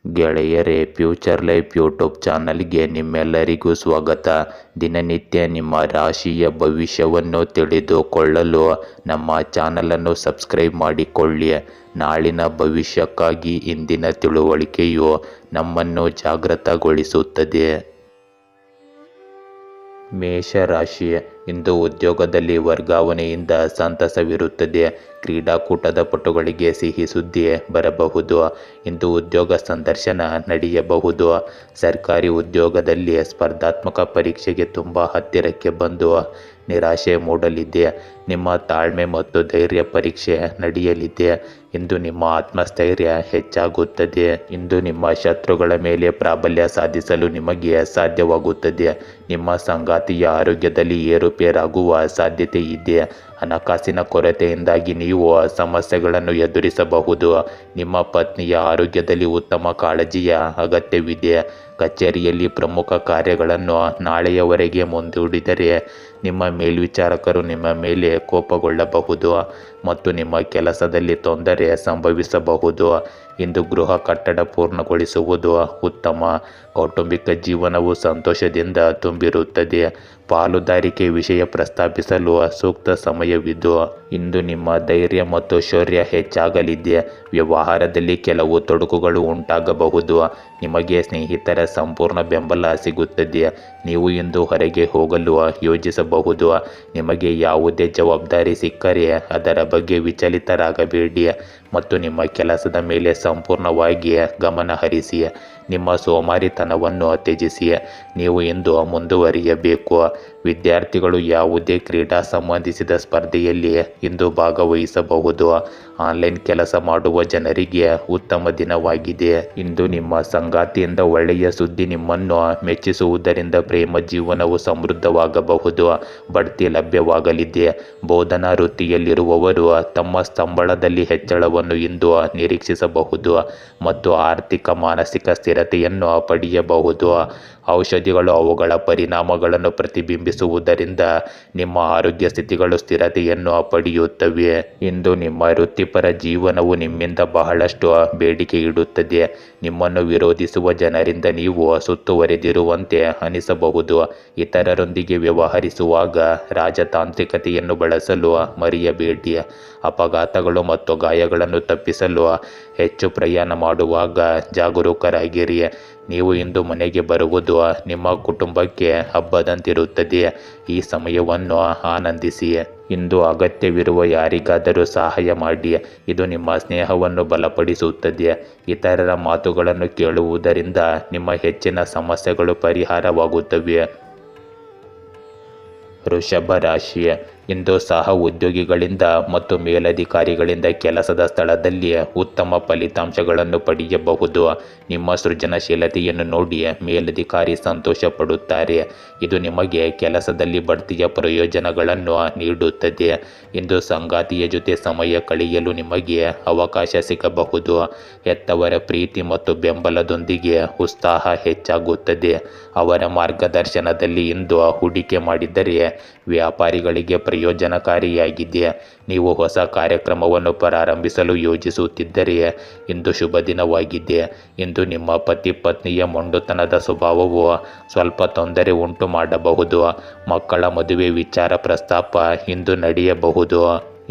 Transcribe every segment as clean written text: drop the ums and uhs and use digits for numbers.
ಗೆಳೆಯರೇ, future life YouTube ಚಾನಲ್ಗೆ ನಿಮ್ಮೆಲ್ಲರಿಗೂ ಸ್ವಾಗತ. ದಿನನಿತ್ಯ ನಿಮ್ಮ ರಾಶಿಯ ಭವಿಷ್ಯವನ್ನು ತಿಳಿದುಕೊಳ್ಳಲು ನಮ್ಮ ಚಾನಲನ್ನು ಸಬ್ಸ್ಕ್ರೈಬ್ ಮಾಡಿಕೊಳ್ಳಿ. ನಾಳಿನ ಭವಿಷ್ಯಕ್ಕಾಗಿ ಇಂದಿನ ತಿಳುವಳಿಕೆಯು ನಮ್ಮನ್ನು ಜಾಗೃತಗೊಳಿಸುತ್ತದೆ. ಮೇಷರಾಶಿ, ಇಂದು ಉದ್ಯೋಗದಲ್ಲಿ ವರ್ಗಾವಣೆಯಿಂದ ಸಂತಸವಿರುತ್ತದೆ. ಕ್ರೀಡಾಕೂಟದ ಪಟುಗಳಿಗೆ ಸಿಹಿ ಸುದ್ದಿ ಬರಬಹುದು. ಇಂದು ಉದ್ಯೋಗ ಸಂದರ್ಶನ ನಡೆಯಬಹುದು. ಸರ್ಕಾರಿ ಉದ್ಯೋಗದಲ್ಲಿ ಸ್ಪರ್ಧಾತ್ಮಕ ಪರೀಕ್ಷೆಗೆ ತುಂಬ ಹತ್ತಿರಕ್ಕೆ ಬಂದು ನಿರಾಶೆ ಮೂಡಲಿದೆ. ನಿಮ್ಮ ತಾಳ್ಮೆ ಮತ್ತು ಧೈರ್ಯ ಪರೀಕ್ಷೆ ನಡೆಯಲಿದೆ. ಇಂದು ನಿಮ್ಮ ಆತ್ಮಸ್ಥೈರ್ಯ ಹೆಚ್ಚಾಗುತ್ತದೆ. ಇಂದು ನಿಮ್ಮ ಶತ್ರುಗಳ ಮೇಲೆ ಪ್ರಾಬಲ್ಯ ಸಾಧಿಸಲು ನಿಮಗೆ ಸಾಧ್ಯವಾಗುತ್ತದೆ. ನಿಮ್ಮ ಸಂಗಾತಿಯ ಆರೋಗ್ಯದಲ್ಲಿ ಏರುಪೇರಾಗುವ ಸಾಧ್ಯತೆ ಇದೆ. ಹಣಕಾಸಿನ ಕೊರತೆಯಿಂದಾಗಿ ನೀವು ಸಮಸ್ಯೆಗಳನ್ನು ಎದುರಿಸಬಹುದು. ನಿಮ್ಮ ಪತ್ನಿಯ ಆರೋಗ್ಯದಲ್ಲಿ ಉತ್ತಮ ಕಾಳಜಿಯ ಅಗತ್ಯವಿದೆ. ಕಚೇರಿಯಲ್ಲಿ ಪ್ರಮುಖ ಕಾರ್ಯಗಳನ್ನು ನಾಳೆಯವರೆಗೆ ಮುಂದೂಡಿದರೆ ನಿಮ್ಮ ಮೇಲ್ವಿಚಾರಕರು ನಿಮ್ಮ ಮೇಲೆ ಕೋಪಗೊಳ್ಳಬಹುದು ಮತ್ತು ನಿಮ್ಮ ಕೆಲಸದಲ್ಲಿ ತೊಂದರೆ ಸಂಭವಿಸಬಹುದು. ಇಂದು ಗೃಹ ಕಟ್ಟಡ ಪೂರ್ಣಗೊಳಿಸುವುದು ಉತ್ತಮ. ಕೌಟುಂಬಿಕ ಜೀವನವು ಸಂತೋಷದಿಂದ ತುಂಬಿರುತ್ತದೆ. ಪಾಲುದಾರಿಕೆ ವಿಷಯ ಪ್ರಸ್ತಾಪಿಸಲು ಸೂಕ್ತ ಸಮಯವಿದ್ದು ಇಂದು ನಿಮ್ಮ ಧೈರ್ಯ ಮತ್ತು ಶೌರ್ಯ ಹೆಚ್ಚಾಗಲಿದೆ. ವ್ಯವಹಾರದಲ್ಲಿ ಕೆಲವು ತೊಡಕುಗಳು ಉಂಟಾಗಬಹುದು. ನಿಮಗೆ ಸ್ನೇಹಿತರ ಸಂಪೂರ್ಣ ಬೆಂಬಲ ಸಿಗುತ್ತದೆ. ನೀವು ಇಂದು ಹೊರಗೆ ಹೋಗಲು ಯೋಜಿಸಬಹುದು. ನಿಮಗೆ ಯಾವುದೇ ಜವಾಬ್ದಾರಿ ಸಿಕ್ಕರೆ ಅದರ ಬಗ್ಗೆ ವಿಚಲಿತರಾಗಬೇಡಿ ಮತ್ತು ನಿಮ್ಮ ಕೆಲಸದ ಮೇಲೆ ಸಂಪೂರ್ಣವಾಗಿ ಗಮನ ಹರಿಸಿ. ನಿಮ್ಮ ಸೋಮಾರಿತನವನ್ನು ತ್ಯಜಿಸಿ. ನೀವು ಇಂದು ಮುಂದುವರಿಯಬೇಕು. ವಿದ್ಯಾರ್ಥಿಗಳು ಯಾವುದೇ ಕ್ರೀಡಾ ಸಂಬಂಧಿಸಿದ ಸ್ಪರ್ಧೆಯಲ್ಲಿ ಇಂದು ಭಾಗವಹಿಸಬಹುದು. ಆನ್ಲೈನ್ ಕೆಲಸ ಮಾಡುವ ಜನರಿಗೆ ಉತ್ತಮ ದಿನವಾಗಿದೆ. ಇಂದು ನಿಮ್ಮ ಸಂಗಾತಿಯಿಂದ ಒಳ್ಳೆಯ ಸುದ್ದಿ ನಿಮ್ಮನ್ನು ಮೆಚ್ಚಿಸುವುದರಿಂದ ಪ್ರೇಮ ಜೀವನವು ಸಮೃದ್ಧವಾಗಬಹುದು. ಬಡ್ತಿ ಲಭ್ಯವಾಗಲಿದೆ. ಬೋಧನಾ ವೃತ್ತಿಯಲ್ಲಿರುವವರು ತಮ್ಮ ಸಂಬಳದಲ್ಲಿ ಹೆಚ್ಚಳವನ್ನು ಇಂದು ನಿರೀಕ್ಷಿಸಬಹುದು ಮತ್ತು ಆರ್ಥಿಕ ಮಾನಸಿಕ ಸ್ಥಿರತೆಯನ್ನು ಪಡೆಯಬಹುದು. ಔಷಧಿಗಳು ಅವುಗಳ ಪರಿಣಾಮಗಳನ್ನು ಪ್ರತಿಬಿಂಬಿಸುವುದರಿಂದ ನಿಮ್ಮ ಆರೋಗ್ಯ ಸ್ಥಿತಿಗಳು ಸ್ಥಿರತೆಯನ್ನು ಪಡೆಯುತ್ತವೆ. ಇಂದು ನಿಮ್ಮ ವೃತ್ತಿಪರ ಜೀವನವು ನಿಮ್ಮಿಂದ ಬಹಳಷ್ಟು ಬೇಡಿಕೆ ಇಡುತ್ತದೆ. ನಿಮ್ಮನ್ನು ವಿರೋಧಿಸುವ ಜನರಿಂದ ನೀವು ಸುತ್ತುವರೆದಿರುವಂತೆ ಅನಿಸಬಹುದು. ಇತರರೊಂದಿಗೆ ವ್ಯವಹರಿಸುವಾಗ ರಾಜತಾಂತ್ರಿಕತೆಯನ್ನು ಬಳಸಲು ಮರೆಯಬೇಡಿ. ಅಪಘಾತಗಳು ಮತ್ತು ಗಾಯಗಳನ್ನು ತಪ್ಪಿಸಲು ಹೆಚ್ಚು ಪ್ರಯಾಣ ಮಾಡುವಾಗ ಜಾಗರೂಕರಾಗಿರಿ. ನೀವು ಇಂದು ಮನೆಗೆ ಬರುವುದು ನಿಮ್ಮ ಕುಟುಂಬಕ್ಕೆ ಹಬ್ಬದಂತಿರುತ್ತದೆ. ಈ ಸಮಯವನ್ನು ಆನಂದಿಸಿ. ಇಂದು ಅಗತ್ಯವಿರುವ ಯಾರಿಗಾದರೂ ಸಹಾಯ ಮಾಡಿ. ಇದು ನಿಮ್ಮ ಸ್ನೇಹವನ್ನು ಬಲಪಡಿಸುತ್ತದೆ. ಇತರರ ಮಾತುಗಳನ್ನು ಕೇಳುವುದರಿಂದ ನಿಮ್ಮ ಹೆಚ್ಚಿನ ಸಮಸ್ಯೆಗಳು ಪರಿಹಾರವಾಗುತ್ತವೆ. ವೃಷಭ ರಾಶಿ, ಇಂದು ಸಹ ಉದ್ಯೋಗಿಗಳಿಂದ ಮತ್ತು ಮೇಲಧಿಕಾರಿಗಳಿಂದ ಕೆಲಸದ ಸ್ಥಳದಲ್ಲಿ ಉತ್ತಮ ಫಲಿತಾಂಶಗಳನ್ನು ಪಡೆಯಬಹುದು. ನಿಮ್ಮ ಸೃಜನಶೀಲತೆಯನ್ನು ನೋಡಿ ಮೇಲಧಿಕಾರಿ ಸಂತೋಷ ಪಡುತ್ತಾರೆ. ಇದು ನಿಮಗೆ ಕೆಲಸದಲ್ಲಿ ಬಡ್ತಿಯ ಪ್ರಯೋಜನಗಳನ್ನು ನೀಡುತ್ತದೆ. ಇಂದು ಸಂಗಾತಿಯ ಜೊತೆ ಸಮಯ ಕಳೆಯಲು ನಿಮಗೆ ಅವಕಾಶ ಸಿಗಬಹುದು. ಹೆತ್ತವರ ಪ್ರೀತಿ ಮತ್ತು ಬೆಂಬಲದೊಂದಿಗೆ ಉತ್ಸಾಹ ಹೆಚ್ಚಾಗುತ್ತದೆ. ಅವರ ಮಾರ್ಗದರ್ಶನದಲ್ಲಿ ಇಂದು ಹೂಡಿಕೆ ಮಾಡಿದರೆ ವ್ಯಾಪಾರಿಗಳಿಗೆ ಪ್ರಯೋಜನಕಾರಿಯಾಗಿದೆ. ನೀವು ಹೊಸ ಕಾರ್ಯಕ್ರಮವನ್ನು ಪ್ರಾರಂಭಿಸಲು ಯೋಜಿಸುತ್ತಿದ್ದರೆ ಇಂದು ಶುಭ ದಿನವಾಗಿದೆ. ಇಂದು ನಿಮ್ಮ ಪತಿ ಪತ್ನಿಯ ಮೊಂಡುತನದ ಸ್ವಭಾವವು ಸ್ವಲ್ಪ ತೊಂದರೆ ಉಂಟು ಮಾಡಬಹುದು. ಮಕ್ಕಳ ಮದುವೆ ವಿಚಾರ ಪ್ರಸ್ತಾಪ ಇಂದು ನಡೆಯಬಹುದು.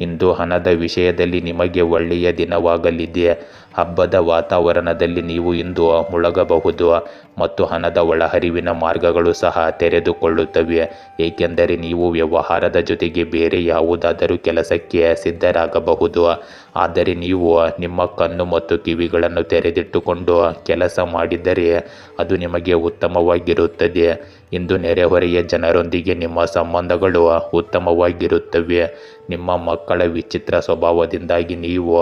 ಇಂದು ಹಣದ ವಿಷಯದಲ್ಲಿ ನಿಮಗೆ ಒಳ್ಳೆಯ ದಿನವಾಗಲಿದೆ. ಹಬ್ಬದ ವಾತಾವರಣದಲ್ಲಿ ನೀವು ಇಂದು ಮುಳುಗಬಹುದು ಮತ್ತು ಹಣದ ಒಳಹರಿವಿನ ಮಾರ್ಗಗಳು ಸಹ ತೆರೆದುಕೊಳ್ಳುತ್ತವೆ, ಏಕೆಂದರೆ ನೀವು ವ್ಯವಹಾರದ ಜೊತೆಗೆ ಬೇರೆ ಯಾವುದಾದರೂ ಕೆಲಸಕ್ಕೆ ಸಿದ್ಧರಾಗಬಹುದು. ಆದರೆ ನೀವು ನಿಮ್ಮ ಕಣ್ಣು ಮತ್ತು ಕಿವಿಗಳನ್ನು ತೆರೆದಿಟ್ಟುಕೊಂಡು ಕೆಲಸ ಮಾಡಿದರೆ ಅದು ನಿಮಗೆ ಉತ್ತಮವಾಗಿರುತ್ತದೆ. ಇಂದು ನೆರೆಹೊರೆಯ ಜನರೊಂದಿಗೆ ನಿಮ್ಮ ಸಂಬಂಧಗಳು ಉತ್ತಮವಾಗಿರುತ್ತವೆ. ನಿಮ್ಮ ಮಕ್ಕಳ ವಿಚಿತ್ರ ಸ್ವಭಾವದಿಂದಾಗಿ ನೀವು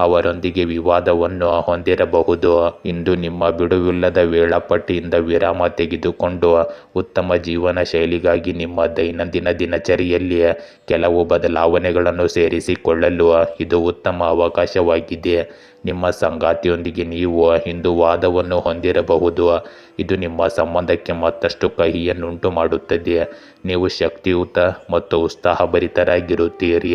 ಅವರೊಂದಿಗೆ ವಿವಾದವನ್ನು ಹೊಂದಿರಬಹುದು. ಇಂದು ನಿಮ್ಮ ಬಿಡುವಿಲ್ಲದ ವೇಳಾಪಟ್ಟಿಯಿಂದ ವಿರಾಮ ತೆಗೆದುಕೊಂಡು ಉತ್ತಮ ಜೀವನ ಶೈಲಿಗಾಗಿ ನಿಮ್ಮ ದೈನಂದಿನ ದಿನಚರಿಯಲ್ಲಿ ಕೆಲವು ಬದಲಾವಣೆಗಳನ್ನು ಸೇರಿಸಿಕೊಳ್ಳಲು ಇದು ಉತ್ತಮ ಅವಕಾಶವಾಗಿದೆ. ನಿಮ್ಮ ಸಂಗಾತಿಯೊಂದಿಗೆ ನೀವು ಇಂದು ವಾದವನ್ನು ಹೊಂದಿರಬಹುದು. ಇದು ನಿಮ್ಮ ಸಂಬಂಧಕ್ಕೆ ಮತ್ತಷ್ಟು ಕಹಿಯನ್ನುಂಟು ಮಾಡುತ್ತದೆ. ನೀವು ಶಕ್ತಿಯುತ ಮತ್ತು ಉತ್ಸಾಹಭರಿತರಾಗಿರುತ್ತೀರಿ.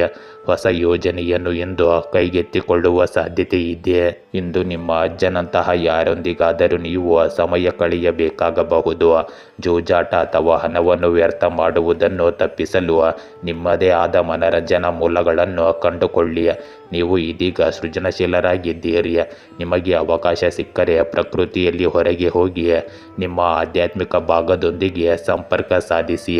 ಹೊಸ ಯೋಜನೆಯನ್ನು ಇಂದು ಕೈಗೆತ್ತಿಕೊಳ್ಳುವ ಸಾಧ್ಯತೆ ಇದೆ. ಇಂದು ನಿಮ್ಮ ಅಜ್ಜನಂತಹ ಯಾರೊಂದಿಗಾದರೂ ನೀವು ಸಮಯ ಕಳೆಯಬೇಕಾಗಬಹುದು. ಜೂಜಾಟ ಅಥವಾ ಹಣವನ್ನು ವ್ಯರ್ಥ ಮಾಡುವುದನ್ನು ತಪ್ಪಿಸಲು ನಿಮ್ಮದೇ ಆದ ಮನರಂಜನಾ ಮೂಲಗಳನ್ನು ಕಂಡುಕೊಳ್ಳಿ. ನೀವು ಇದೀಗ ಸೃಜನಶೀಲರಾಗಿದ್ದೀರಿ. ನಿಮಗೆ ಅವಕಾಶ ಸಿಕ್ಕರೆ ಪ್ರಕೃತಿಯಲ್ಲಿ ಹೊರಗೆ ಹೋಗಿ ನಿಮ್ಮ ಆಧ್ಯಾತ್ಮಿಕ ಭಾಗದೊಂದಿಗೆ ಸಂಪರ್ಕ ಸಾಧಿಸಿ.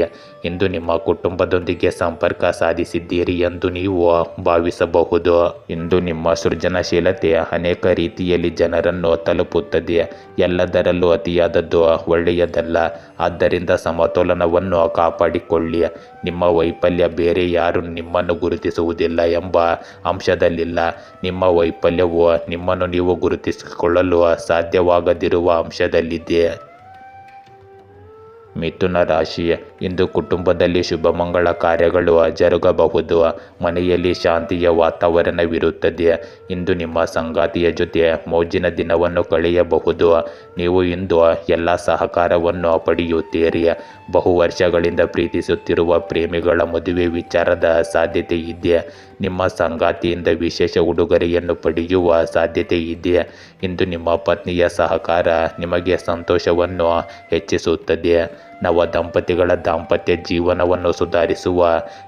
ಇಂದು ನಿಮ್ಮ ಕುಟುಂಬದೊಂದಿಗೆ ಸಂಪರ್ಕ ಸಾಧಿಸಿದ್ದೀರಿ ಎಂದು ನೀವು ಭಾವಿಸಬಹುದು. ಇಂದು ನಿಮ್ಮ ಸೃಜನಶೀಲತೆ ಅನೇಕ ರೀತಿಯಲ್ಲಿ ಜನರನ್ನು ತಲುಪುತ್ತದೆ. ಎಲ್ಲದರಲ್ಲೂ ಅತಿಯಾದದ್ದು ಒಳ್ಳೆಯದಲ್ಲ. ಆದ್ದರಿಂದ ಸಮತೋಲನವನ್ನು ಕಾಪಾಡಿಕೊಳ್ಳಿ. ನಿಮ್ಮ ವೈಫಲ್ಯ ಬೇರೆ ಯಾರು ನಿಮ್ಮನ್ನು ಗುರುತಿಸುವುದಿಲ್ಲ ಎಂಬ ಅಂಶದಲ್ಲಿಲ್ಲ. ನಿಮ್ಮ ವೈಫಲ್ಯವು ನಿಮ್ಮನ್ನು ನೀವು ಗುರುತಿಸಿಕೊಳ್ಳಲು ಸಾಧ್ಯವಾಗದಿರುವ ಅಂಶದಲ್ಲಿದೆ. ಮಿಥುನ ರಾಶಿ, ಇಂದು ಕುಟುಂಬದಲ್ಲಿ ಶುಭಮಂಗಳ ಕಾರ್ಯಗಳು ಜರುಗಬಹುದು. ಮನೆಯಲ್ಲಿ ಶಾಂತಿಯ ವಾತಾವರಣವಿರುತ್ತದೆ. ಇಂದು ನಿಮ್ಮ ಸಂಗಾತಿಯ ಜೊತೆ ಮೋಜಿನ ದಿನವನ್ನು ಕಳೆಯಬಹುದು. ನೀವು ಇಂದು ಎಲ್ಲ ಸಹಕಾರವನ್ನು ಪಡೆಯುತ್ತೀರಿ. ಬಹು ವರ್ಷಗಳಿಂದ ಪ್ರೀತಿಸುತ್ತಿರುವ ಪ್ರೇಮಿಗಳ ಮದುವೆ ವಿಚಾರದ ಸಾಧ್ಯತೆ ಇದೆ. ನಿಮ್ಮ ಸಂಗಾತಿಯಿಂದ ವಿಶೇಷ ಉಡುಗೊರೆಯನ್ನು ಪಡೆಯುವ ಸಾಧ್ಯತೆ ಇದೆ. ಇಂದು ನಿಮ್ಮ ಪತ್ನಿಯ ಸಹಕಾರ ನಿಮಗೆ ಸಂತೋಷವನ್ನು ಹೆಚ್ಚಿಸುತ್ತದೆ. ನವ ದಂಪತಿಗಳ ದಾಂಪತ್ಯ ಜೀವನವನ್ನು ಸುಧಾರಿಸುವ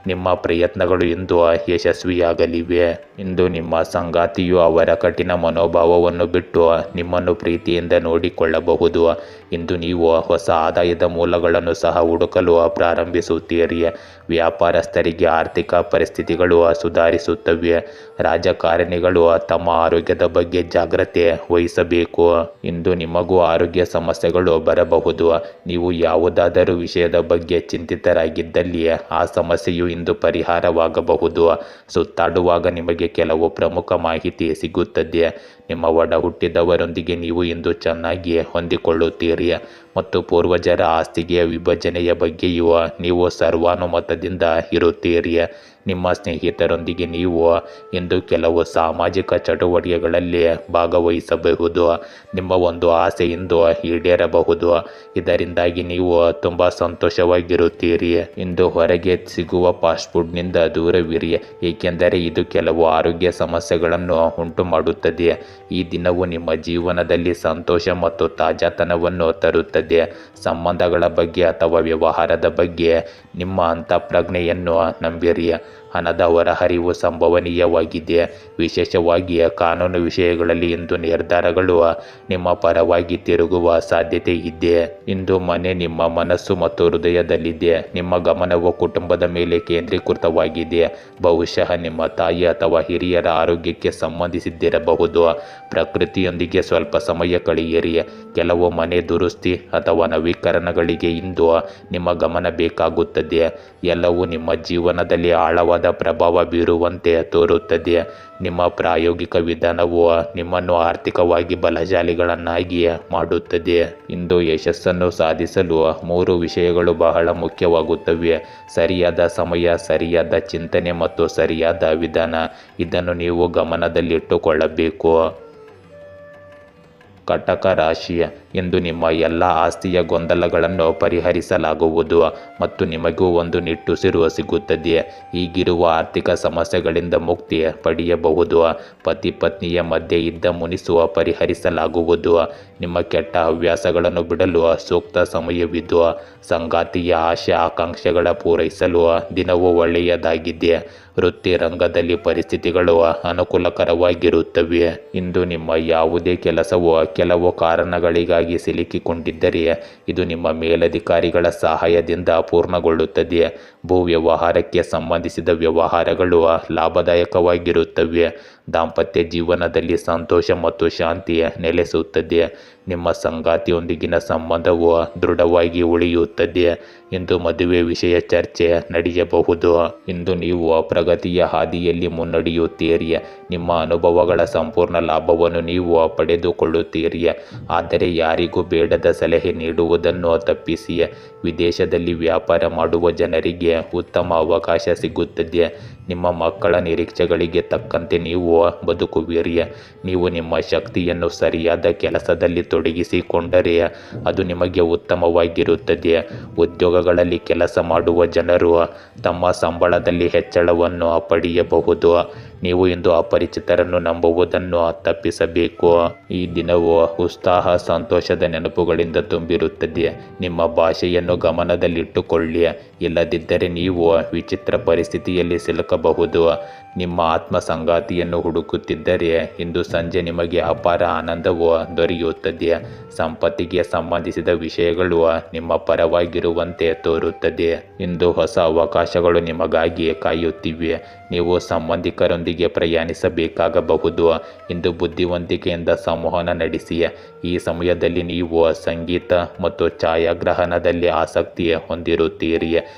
ನಿಮ್ಮ ಪ್ರಯತ್ನಗಳು ಇಂದು ಯಶಸ್ವಿಯಾಗಲಿವೆ. ಇಂದು ನಿಮ್ಮ ಸಂಗಾತಿಯು ಅವರ ಕಠಿಣ ಮನೋಭಾವವನ್ನು ಬಿಟ್ಟು ನಿಮ್ಮನ್ನು ಪ್ರೀತಿಯಿಂದ ನೋಡಿಕೊಳ್ಳಬಹುದು. ಇಂದು ನೀವು ಹೊಸ ಆದಾಯದ ಮೂಲಗಳನ್ನು ಸಹ ಹುಡುಕಲು ಪ್ರಾರಂಭಿಸುತ್ತೀರಿ. ವ್ಯಾಪಾರಸ್ಥರಿಗೆ ಆರ್ಥಿಕ ಪರಿಸ್ಥಿತಿಗಳು ಸುಧಾರಿಸುತ್ತವೆ. ರಾಜಕಾರಣಿಗಳು ತಮ್ಮ ಆರೋಗ್ಯದ ಬಗ್ಗೆ ಜಾಗ್ರತೆ ವಹಿಸಬೇಕು. ಇಂದು ನಿಮಗೂ ಆರೋಗ್ಯ ಸಮಸ್ಯೆಗಳು ಬರಬಹುದು. ನೀವು ಯಾವುದಾದರೂ ವಿಷಯದ ಬಗ್ಗೆ ಚಿಂತಿತರಾಗಿದ್ದಲ್ಲಿ ಆ ಸಮಸ್ಯೆಯು ಇಂದು ಪರಿಹಾರವಾಗಬಹುದು. ಸುತ್ತಾಡುವಾಗ ನಿಮಗೆ ಕೆಲವು ಪ್ರಮುಖ ಮಾಹಿತಿ ಸಿಗುತ್ತದೆ. ನಿಮ್ಮ ಒಡ ಹುಟ್ಟಿದವರೊಂದಿಗೆ ನೀವು ಇಂದು ಚೆನ್ನಾಗಿ ಹೊಂದಿಕೊಳ್ಳುತ್ತೀರಿ ಮತ್ತು ಪೂರ್ವಜರ ಆಸ್ತಿಗೆ ವಿಭಜನೆಯ ಬಗ್ಗೆಯೂ ನೀವು ಸರ್ವಾನುಮತದಿಂದ ಇರುತ್ತೀರಿ. ನಿಮ್ಮ ಸ್ನೇಹಿತರೊಂದಿಗೆ ನೀವು ಇಂದು ಕೆಲವು ಸಾಮಾಜಿಕ ಚಟುವಟಿಕೆಗಳಲ್ಲಿ ಭಾಗವಹಿಸಬಹುದು. ನಿಮ್ಮ ಒಂದು ಆಸೆ ಇಂದು ಈಡೇರಬಹುದು. ಇದರಿಂದಾಗಿ ನೀವು ತುಂಬ ಸಂತೋಷವಾಗಿರುತ್ತೀರಿ. ಇಂದು ಹೊರಗೆ ಸಿಗುವ ಫಾಸ್ಟ್ ಫುಡ್ನಿಂದ ದೂರವಿರಿ, ಏಕೆಂದರೆ ಇದು ಕೆಲವು ಆರೋಗ್ಯ ಸಮಸ್ಯೆಗಳನ್ನು ಉಂಟು ಮಾಡುತ್ತದೆ. ಈ ದಿನವು ನಿಮ್ಮ ಜೀವನದಲ್ಲಿ ಸಂತೋಷ ಮತ್ತು ತಾಜಾತನವನ್ನು ತರುತ್ತದೆ. ಸಂಬಂಧಗಳ ಬಗ್ಗೆ ಅಥವಾ ವ್ಯವಹಾರದ ಬಗ್ಗೆ ನಿಮ್ಮ ಅಂತಃಪ್ರಜ್ಞೆಯನ್ನು ನಂಬಿರಿ. ಹಣದ ಹೊರಹರಿವು ಸಂಭವನೀಯವಾಗಿದೆ. ವಿಶೇಷವಾಗಿ ಕಾನೂನು ವಿಷಯಗಳಲ್ಲಿ ಇಂದು ನಿರ್ಧಾರಗಳು ನಿಮ್ಮ ಪರವಾಗಿ ತಿರುಗುವ ಸಾಧ್ಯತೆ ಇದೆ. ಇಂದು ಮನೆ ನಿಮ್ಮ ಮನಸ್ಸು ಮತ್ತು ಹೃದಯದಲ್ಲಿದೆ. ನಿಮ್ಮ ಗಮನವು ಕುಟುಂಬದ ಮೇಲೆ ಕೇಂದ್ರೀಕೃತವಾಗಿದೆ. ಬಹುಶಃ ನಿಮ್ಮ ತಾಯಿ ಅಥವಾ ಹಿರಿಯರ ಆರೋಗ್ಯಕ್ಕೆ ಸಂಬಂಧಿಸಿದ್ದಿರಬಹುದು. ಪ್ರಕೃತಿಯೊಂದಿಗೆ ಸ್ವಲ್ಪ ಸಮಯ ಕಳೆಯಿರಿ. ಕೆಲವು ಮನೆ ದುರಸ್ತಿ ಅಥವಾ ನವೀಕರಣಗಳಿಗೆ ಇಂದು ನಿಮ್ಮ ಗಮನ ಬೇಕಾಗುತ್ತದೆ. ಎಲ್ಲವೂ ನಿಮ್ಮ ಜೀವನದಲ್ಲಿ ಆಳವಾದ ಪ್ರಭಾವ ಬೀರುವಂತೆ ತೋರುತ್ತದೆ. ನಿಮ್ಮ ಪ್ರಾಯೋಗಿಕ ವಿಧಾನವು ನಿಮ್ಮನ್ನು ಆರ್ಥಿಕವಾಗಿ ಬಲಶಾಲಿಗಳನ್ನಾಗಿ ಮಾಡುತ್ತದೆ. ಇಂದು ಯಶಸ್ಸನ್ನು ಸಾಧಿಸಲು 3 ವಿಷಯಗಳು ಬಹಳ ಮುಖ್ಯವಾಗುತ್ತವೆ: ಸರಿಯಾದ ಸಮಯ, ಸರಿಯಾದ ಚಿಂತನೆ ಮತ್ತು ಸರಿಯಾದ ವಿಧಾನ. ಇದನ್ನು ನೀವು ಗಮನದಲ್ಲಿಟ್ಟುಕೊಳ್ಳಬೇಕು. ಕಟಕ ರಾಶಿ, ಇಂದು ನಿಮ್ಮ ಎಲ್ಲ ಆಸ್ತಿಯ ಗೊಂದಲಗಳನ್ನು ಪರಿಹರಿಸಲಾಗುವುದು ಮತ್ತು ನಿಮಗೂ ಒಂದು ನಿಟ್ಟುಸಿರು ಸಿಗುತ್ತದೆ. ಈಗಿರುವ ಆರ್ಥಿಕ ಸಮಸ್ಯೆಗಳಿಂದ ಮುಕ್ತಿ ಪಡೆಯಬಹುದು. ಪತಿ ಪತ್ನಿಯ ಮಧ್ಯೆ ಇದ್ದ ಮುನಿಸು ಪರಿಹರಿಸಲಾಗುವುದು. ನಿಮ್ಮ ಕೆಟ್ಟ ಹವ್ಯಾಸಗಳನ್ನು ಬಿಡಲು ಸೂಕ್ತ ಸಮಯವಿದ್ದು, ಸಂಗಾತಿಯ ಆಶೆ ಆಕಾಂಕ್ಷೆಗಳ ಪೂರೈಸಲು ದಿನವೂ ಒಳ್ಳೆಯದಾಗಿದೆ. ವೃತ್ತಿ ರಂಗದಲ್ಲಿ ಪರಿಸ್ಥಿತಿಗಳು ಅನುಕೂಲಕರವಾಗಿರುತ್ತವೆ. ಇಂದು ನಿಮ್ಮ ಯಾವುದೇ ಕೆಲಸವು ಕೆಲವು ಕಾರಣಗಳಿಗಾಗಿ ಸಿಲುಕಿಕೊಂಡಿದ್ದರೆ ಇದು ನಿಮ್ಮ ಮೇಲಧಿಕಾರಿಗಳ ಸಹಾಯದಿಂದ ಪೂರ್ಣಗೊಳ್ಳುತ್ತದೆ. ಭೂ ವ್ಯವಹಾರಕ್ಕೆ ಸಂಬಂಧಿಸಿದ ವ್ಯವಹಾರಗಳು ಲಾಭದಾಯಕವಾಗಿರುತ್ತವೆ. ದಾಂಪತ್ಯ ಜೀವನದಲ್ಲಿ ಸಂತೋಷ ಮತ್ತು ಶಾಂತಿ ನೆಲೆಸುತ್ತದೆ. ನಿಮ್ಮ ಸಂಗಾತಿಯೊಂದಿಗಿನ ಸಂಬಂಧವು ದೃಢವಾಗಿ ಉಳಿಯುತ್ತದೆ. ಇಂದು ಮದುವೆ ವಿಷಯ ಚರ್ಚೆ ನಡೆಯಬಹುದು. ಇಂದು ನೀವು ಪ್ರಗತಿಯ ಹಾದಿಯಲ್ಲಿ ಮುನ್ನಡೆಯುತ್ತೀರಿ. ನಿಮ್ಮ ಅನುಭವಗಳ ಸಂಪೂರ್ಣ ಲಾಭವನ್ನು ನೀವು ಪಡೆದುಕೊಳ್ಳುತ್ತೀರಿ. ಆದರೆ ಯಾರಿಗೂ ಬೇಡದ ಸಲಹೆ ನೀಡುವುದನ್ನು ತಪ್ಪಿಸಿ. ವಿದೇಶದಲ್ಲಿ ವ್ಯಾಪಾರ ಮಾಡುವ ಜನರಿಗೆ ಉತ್ತಮ ಅವಕಾಶ ಸಿಗುತ್ತದೆ. ನಿಮ್ಮ ಮಕ್ಕಳ ನಿರೀಕ್ಷೆಗಳಿಗೆ ತಕ್ಕಂತೆ ನೀವು ಬದುಕುವಿರಿ. ನೀವು ನಿಮ್ಮ ಶಕ್ತಿಯನ್ನು ಸರಿಯಾದ ಕೆಲಸದಲ್ಲಿ ತೊಡಗಿಸಿಕೊಂಡರೆ ಅದು ನಿಮಗೆ ಉತ್ತಮವಾಗಿರುತ್ತದೆ. ಉದ್ಯೋಗಗಳಲ್ಲಿ ಕೆಲಸ ಮಾಡುವ ಜನರು ತಮ್ಮ ಸಂಬಳದಲ್ಲಿ ಹೆಚ್ಚಳವನ್ನು ಪಡೆಯಬಹುದು. ನೀವು ಇಂದು ಅಪರಿಚಿತರನ್ನು ನಂಬುವುದನ್ನು ತಪ್ಪಿಸಬೇಕು. ಈ ದಿನವು ಉತ್ಸಾಹ, ಸಂತೋಷದ ನೆನಪುಗಳಿಂದ ತುಂಬಿರುತ್ತದೆ. ನಿಮ್ಮ ಭಾಷೆಯನ್ನು ಗಮನದಲ್ಲಿಟ್ಟುಕೊಳ್ಳಿ, ಇಲ್ಲದಿದ್ದರೆ ನೀವು ವಿಚಿತ್ರ ಪರಿಸ್ಥಿತಿಯಲ್ಲಿ ಸಿಲುಕಬಹುದು. ನಿಮ್ಮ ಆತ್ಮ ಸಂಗಾತಿಯನ್ನು ಹುಡುಕುತ್ತಿದ್ದರೆ ಇಂದು ಸಂಜೆ ನಿಮಗೆ ಅಪಾರ ಆನಂದವು ದೊರೆಯುತ್ತದೆ. ಸಂಪತ್ತಿಗೆ ಸಂಬಂಧಿಸಿದ ವಿಷಯಗಳು ನಿಮ್ಮ ಪರವಾಗಿರುವಂತೆ ತೋರುತ್ತದೆ. ಇಂದು ಹೊಸ ಅವಕಾಶಗಳು ನಿಮಗಾಗಿ ಕಾಯುತ್ತಿವೆ. ನೀವು ಸಂಬಂಧಿಕರೊಂದಿಗೆ ಪ್ರಯಾಣಿಸಬೇಕಾಗಬಹುದು. ಇಂದು ಬುದ್ಧಿವಂತಿಕೆಯಿಂದ ಸಂವಹನ ನಡೆಸಿ. ಈ ಸಮಯದಲ್ಲಿ ನೀವು ಸಂಗೀತ ಮತ್ತು ಛಾಯಾಗ್ರಹಣದಲ್ಲಿ ಆಸಕ್ತಿ ಹೊಂದಿರುತ್ತೀರಿ.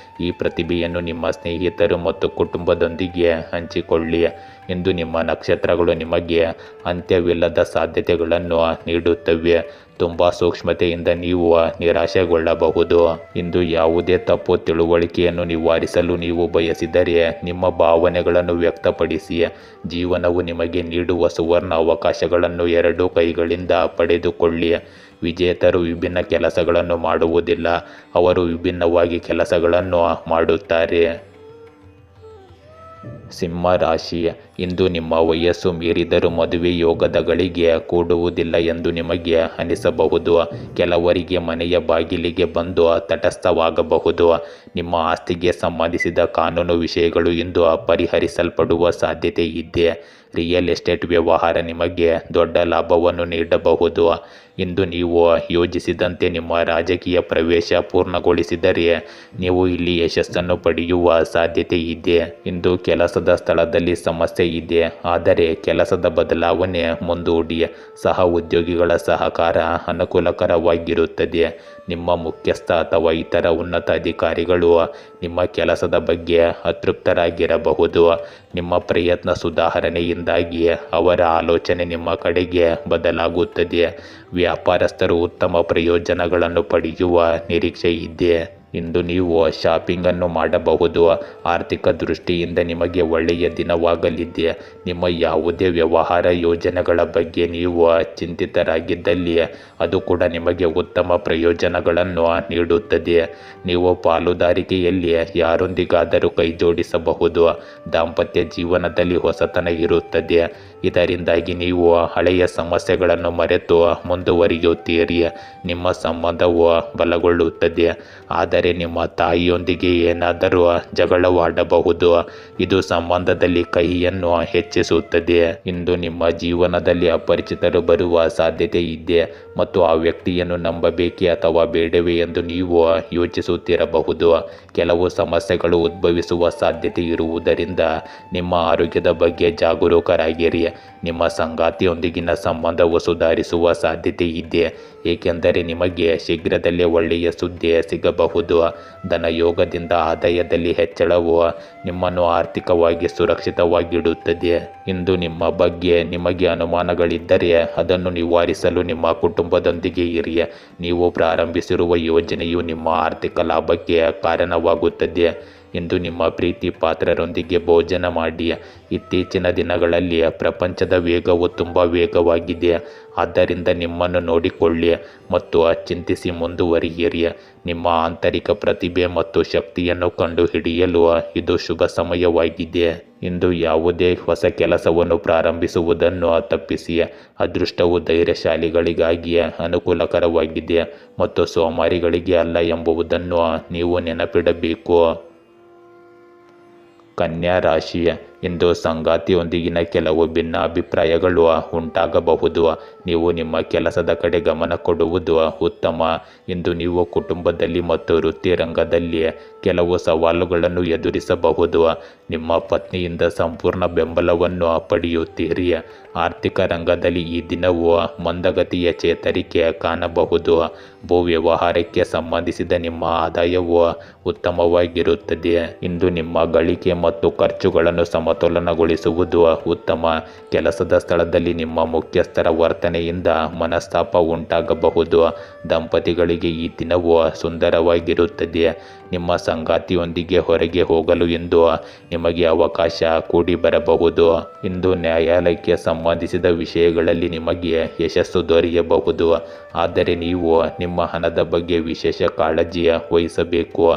ಈ ಪ್ರತಿಭೆಯನ್ನು ನಿಮ್ಮ ಸ್ನೇಹಿತರು ಮತ್ತು ಕುಟುಂಬದೊಂದಿಗೆ ಹಂಚಿಕೊಳ್ಳಿ. ಇಂದು ನಿಮ್ಮ ನಕ್ಷತ್ರಗಳು ನಿಮಗೆ ಅಂತ್ಯವಿಲ್ಲದ ಸಾಧ್ಯತೆಗಳನ್ನು ನೀಡುತ್ತವೆ. ತುಂಬ ಸೂಕ್ಷ್ಮತೆಯಿಂದ ನೀವು ನಿರಾಶೆಗೊಳ್ಳಬಹುದು. ಇಂದು ಯಾವುದೇ ತಪ್ಪು ತಿಳುವಳಿಕೆಯನ್ನು ನಿವಾರಿಸಲು ನೀವು ಬಯಸಿದರೆ ನಿಮ್ಮ ಭಾವನೆಗಳನ್ನು ವ್ಯಕ್ತಪಡಿಸಿ. ಜೀವನವು ನಿಮಗೆ ನೀಡುವ ಸುವರ್ಣ ಅವಕಾಶಗಳನ್ನು ಎರಡೂ ಕೈಗಳಿಂದ ಪಡೆದುಕೊಳ್ಳಿ. ವಿಜೇತರು ವಿಭಿನ್ನ ಕೆಲಸಗಳನ್ನು ಮಾಡುವುದಿಲ್ಲ, ಅವರು ವಿಭಿನ್ನವಾಗಿ ಕೆಲಸಗಳನ್ನು ಮಾಡುತ್ತಾರೆ. ಸಿಂಹ ರಾಶಿ, ಇಂದು ನಿಮ್ಮ ವಯಸ್ಸು ಮೀರಿದರೂ ಮದುವೆ ಯೋಗದ ಗಳಿಗೆ ಕೂಡುವುದಿಲ್ಲ ಎಂದು ನಿಮಗೆ ಅನಿಸಬಹುದು. ಕೆಲವರಿಗೆ ಮನೆಯ ಬಾಗಿಲಿಗೆ ಬಂದು ತಟಸ್ಥವಾಗಬಹುದು. ನಿಮ್ಮ ಆಸ್ತಿಗೆ ಸಂಬಂಧಿಸಿದ ಕಾನೂನು ವಿಷಯಗಳು ಇಂದು ಪರಿಹರಿಸಲ್ಪಡುವ ಸಾಧ್ಯತೆ ಇದೆ. ರಿಯಲ್ ಎಸ್ಟೇಟ್ ವ್ಯವಹಾರ ನಿಮಗೆ ದೊಡ್ಡ ಲಾಭವನ್ನು ನೀಡಬಹುದು. ಇಂದು ನೀವು ಯೋಜಿಸಿದಂತೆ ನಿಮ್ಮ ರಾಜಕೀಯ ಪ್ರವೇಶ ಪೂರ್ಣಗೊಳಿಸಿದರೆ ನೀವು ಇಲ್ಲಿ ಯಶಸ್ಸನ್ನು ಪಡೆಯುವ ಸಾಧ್ಯತೆ ಇದೆ. ಇಂದು ಕೆಲಸದ ಸ್ಥಳದಲ್ಲಿ ಸಮಸ್ಯೆ ಇದೆ, ಆದರೆ ಕೆಲಸದ ಬದಲಾವಣೆ ಮುಂದೂಡಿ. ಸಹ ಉದ್ಯೋಗಿಗಳ ಸಹಕಾರ ಅನುಕೂಲಕರವಾಗಿರುತ್ತದೆ. ನಿಮ್ಮ ಮುಖ್ಯಸ್ಥ ಅಥವಾ ಇತರ ಉನ್ನತ ಅಧಿಕಾರಿಗಳು ನಿಮ್ಮ ಕೆಲಸದ ಬಗ್ಗೆ ಅತೃಪ್ತರಾಗಿರಬಹುದು. ನಿಮ್ಮ ಪ್ರಯತ್ನ ಸುಧಾರಣೆಯಿಂದಾಗಿ ಅವರ ಆಲೋಚನೆ ನಿಮ್ಮ ಕಡೆಗೆ ಬದಲಾಗುತ್ತದೆ. ವ್ಯಾಪಾರಸ್ಥರು ಉತ್ತಮ ಪ್ರಯೋಜನಗಳನ್ನು ಪಡೆಯುವ ನಿರೀಕ್ಷೆ ಇದೆ. ಇಂದು ನೀವು ಶಾಪಿಂಗನ್ನು ಮಾಡಬಹುದು. ಆರ್ಥಿಕ ದೃಷ್ಟಿಯಿಂದ ನಿಮಗೆ ಒಳ್ಳೆಯ ದಿನವಾಗಲಿದೆ. ನಿಮ್ಮ ಯಾವುದೇ ವ್ಯವಹಾರ ಯೋಜನೆಗಳ ಬಗ್ಗೆ ನೀವು ಚಿಂತಿತರಾಗಿದ್ದಲ್ಲಿ ಅದು ಕೂಡ ನಿಮಗೆ ಉತ್ತಮ ಪ್ರಯೋಜನಗಳನ್ನು ನೀಡುತ್ತದೆ. ನೀವು ಪಾಲುದಾರಿಕೆಯಲ್ಲಿ ಯಾರೊಂದಿಗಾದರೂ ಕೈಜೋಡಿಸಬಹುದು. ದಾಂಪತ್ಯ ಜೀವನದಲ್ಲಿ ಹೊಸತನ ಇರುತ್ತದೆ. ಇದರಿಂದಾಗಿ ನೀವು ಹಳೆಯ ಸಮಸ್ಯೆಗಳನ್ನು ಮರೆತು ಮುಂದುವರಿಯುತ್ತೀರಿ. ನಿಮ್ಮ ಸಂಬಂಧವು ಬಲಗೊಳ್ಳುತ್ತದೆ, ಆದರೆ ನಿಮ್ಮ ತಾಯಿಯೊಂದಿಗೆ ಏನಾದರೂ ಜಗಳವಾಡಬಹುದು. ಇದು ಸಂಬಂಧದಲ್ಲಿ ಕಹಿಯನ್ನು ಹೆಚ್ಚಿಸುತ್ತದೆ. ಇಂದು ನಿಮ್ಮ ಜೀವನದಲ್ಲಿ ಅಪರಿಚಿತರು ಬರುವ ಸಾಧ್ಯತೆ ಇದೆ ಮತ್ತು ಆ ವ್ಯಕ್ತಿಯನ್ನು ನಂಬಬೇಕೇ ಅಥವಾ ಬೇಡವೇ ಎಂದು ನೀವು ಯೋಚಿಸುತ್ತಿರಬಹುದು. ಕೆಲವು ಸಮಸ್ಯೆಗಳು ಉದ್ಭವಿಸುವ ಸಾಧ್ಯತೆ ಇರುವುದರಿಂದ ನಿಮ್ಮ ಆರೋಗ್ಯದ ಬಗ್ಗೆ ಜಾಗರೂಕರಾಗಿರಿ. ನಿಮ್ಮ ಸಂಗಾತಿಯೊಂದಿಗಿನ ಸಂಬಂಧವು ಸುಧಾರಿಸುವ ಸಾಧ್ಯತೆ ಇದೆ, ಏಕೆಂದರೆ ನಿಮಗೆ ಶೀಘ್ರದಲ್ಲೇ ಒಳ್ಳೆಯ ಸುದ್ದಿ ಸಿಗಬಹುದು. ಧನಯೋಗದಿಂದ ಆದಾಯದಲ್ಲಿ ಹೆಚ್ಚಳವು ನಿಮ್ಮನ್ನು ಆರ್ಥಿಕವಾಗಿ ಸುರಕ್ಷಿತವಾಗಿಡುತ್ತದೆ. ಇಂದು ನಿಮ್ಮ ಬಗ್ಗೆ ನಿಮಗೆ ಅನುಮಾನಗಳಿದ್ದರೆ ಅದನ್ನು ನಿವಾರಿಸಲು ನಿಮ್ಮ ಕುಟುಂಬದೊಂದಿಗೆ ಇರಿ. ನೀವು ಪ್ರಾರಂಭಿಸಿರುವ ಯೋಜನೆಯು ನಿಮ್ಮ ಆರ್ಥಿಕ ಲಾಭಕ್ಕೆ ಕಾರಣವಾಗುತ್ತದೆ. ಇಂದು ನಿಮ್ಮ ಪ್ರೀತಿ ಪಾತ್ರರೊಂದಿಗೆ ಭೋಜನ ಮಾಡಿ. ಇತ್ತೀಚಿನ ದಿನಗಳಲ್ಲಿ ಪ್ರಪಂಚದ ವೇಗವು ತುಂಬ ವೇಗವಾಗಿದೆ, ಆದ್ದರಿಂದ ನಿಮ್ಮನ್ನು ನೋಡಿಕೊಳ್ಳಿ ಮತ್ತು ಚಿಂತಿಸಿ ಮುಂದುವರಿಯಿರಿ. ನಿಮ್ಮ ಆಂತರಿಕ ಪ್ರತಿಭೆ ಮತ್ತು ಶಕ್ತಿಯನ್ನು ಕಂಡುಹಿಡಿಯಲು ಇದು ಶುಭ ಸಮಯವಾಗಿದೆ. ಇಂದು ಯಾವುದೇ ಹೊಸ ಕೆಲಸವನ್ನು ಪ್ರಾರಂಭಿಸುವುದನ್ನು ತಪ್ಪಿಸಿ. ಅದೃಷ್ಟವು ಧೈರ್ಯಶಾಲಿಗಳಿಗಾಗಿ ಅನುಕೂಲಕರವಾಗಿದೆ ಮತ್ತು ಸೋಮಾರಿಗಳಿಗೆ ಅಲ್ಲ ಎಂಬುದನ್ನು ನೀವು ನೆನಪಿಡಬೇಕು. ಕನ್ಯಾ ರಾಶಿ, ಇಂದು ಸಂಗಾತಿಯೊಂದಿಗಿನ ಕೆಲವು ಭಿನ್ನಾಭಿಪ್ರಾಯಗಳು ಉಂಟಾಗಬಹುದು. ನೀವು ನಿಮ್ಮ ಕೆಲಸದ ಕಡೆ ಗಮನ ಕೊಡುವುದು ಉತ್ತಮ. ಇಂದು ನೀವು ಕುಟುಂಬದಲ್ಲಿ ಮತ್ತು ವೃತ್ತಿ ರಂಗದಲ್ಲಿ ಕೆಲವು ಸವಾಲುಗಳನ್ನು ಎದುರಿಸಬಹುದು. ನಿಮ್ಮ ಪತ್ನಿಯಿಂದ ಸಂಪೂರ್ಣ ಬೆಂಬಲವನ್ನು ಪಡೆಯುತ್ತೀರಿ. ಆರ್ಥಿಕ ರಂಗದಲ್ಲಿ ಈ ದಿನವು ಮಂದಗತಿಯ ಚೇತರಿಕೆ ಕಾಣಬಹುದು. ಭೂ ವ್ಯವಹಾರಕ್ಕೆ ಸಂಬಂಧಿಸಿದ ನಿಮ್ಮ ಆದಾಯವು ಉತ್ತಮವಾಗಿರುತ್ತದೆ. ಇಂದು ನಿಮ್ಮ ಗಳಿಕೆ ಮತ್ತು ಖರ್ಚುಗಳನ್ನು ಸಮತೋಲನಗೊಳಿಸುವುದು ಉತ್ತಮ. ಕೆಲಸದ ಸ್ಥಳದಲ್ಲಿ ನಿಮ್ಮ ಮುಖ್ಯಸ್ಥರ ವರ್ತನೆಯಿಂದ ಮನಸ್ತಾಪ ಉಂಟಾಗಬಹುದು. ದಂಪತಿಗಳಿಗೆ ಈ ದಿನವು ಸುಂದರವಾಗಿರುತ್ತದೆ. ನಿಮ್ಮ ಸಂಗಾತಿಯೊಂದಿಗೆ ಹೊರಗೆ ಹೋಗಲು ಇಂದು ನಿಮಗೆ ಅವಕಾಶ ಕೂಡಿ ಬರಬಹುದು. ಇಂದು ನ್ಯಾಯಾಲಯಕ್ಕೆ ಸಂಬಂಧಿಸಿದ ವಿಷಯಗಳಲ್ಲಿ ನಿಮಗೆ ಯಶಸ್ಸು ದೊರೆಯಬಹುದು. ಆದರೆ ನೀವು ನಿಮ್ಮ ಹಣದ ಬಗ್ಗೆ ವಿಶೇಷ ಕಾಳಜಿ ವಹಿಸಬೇಕು.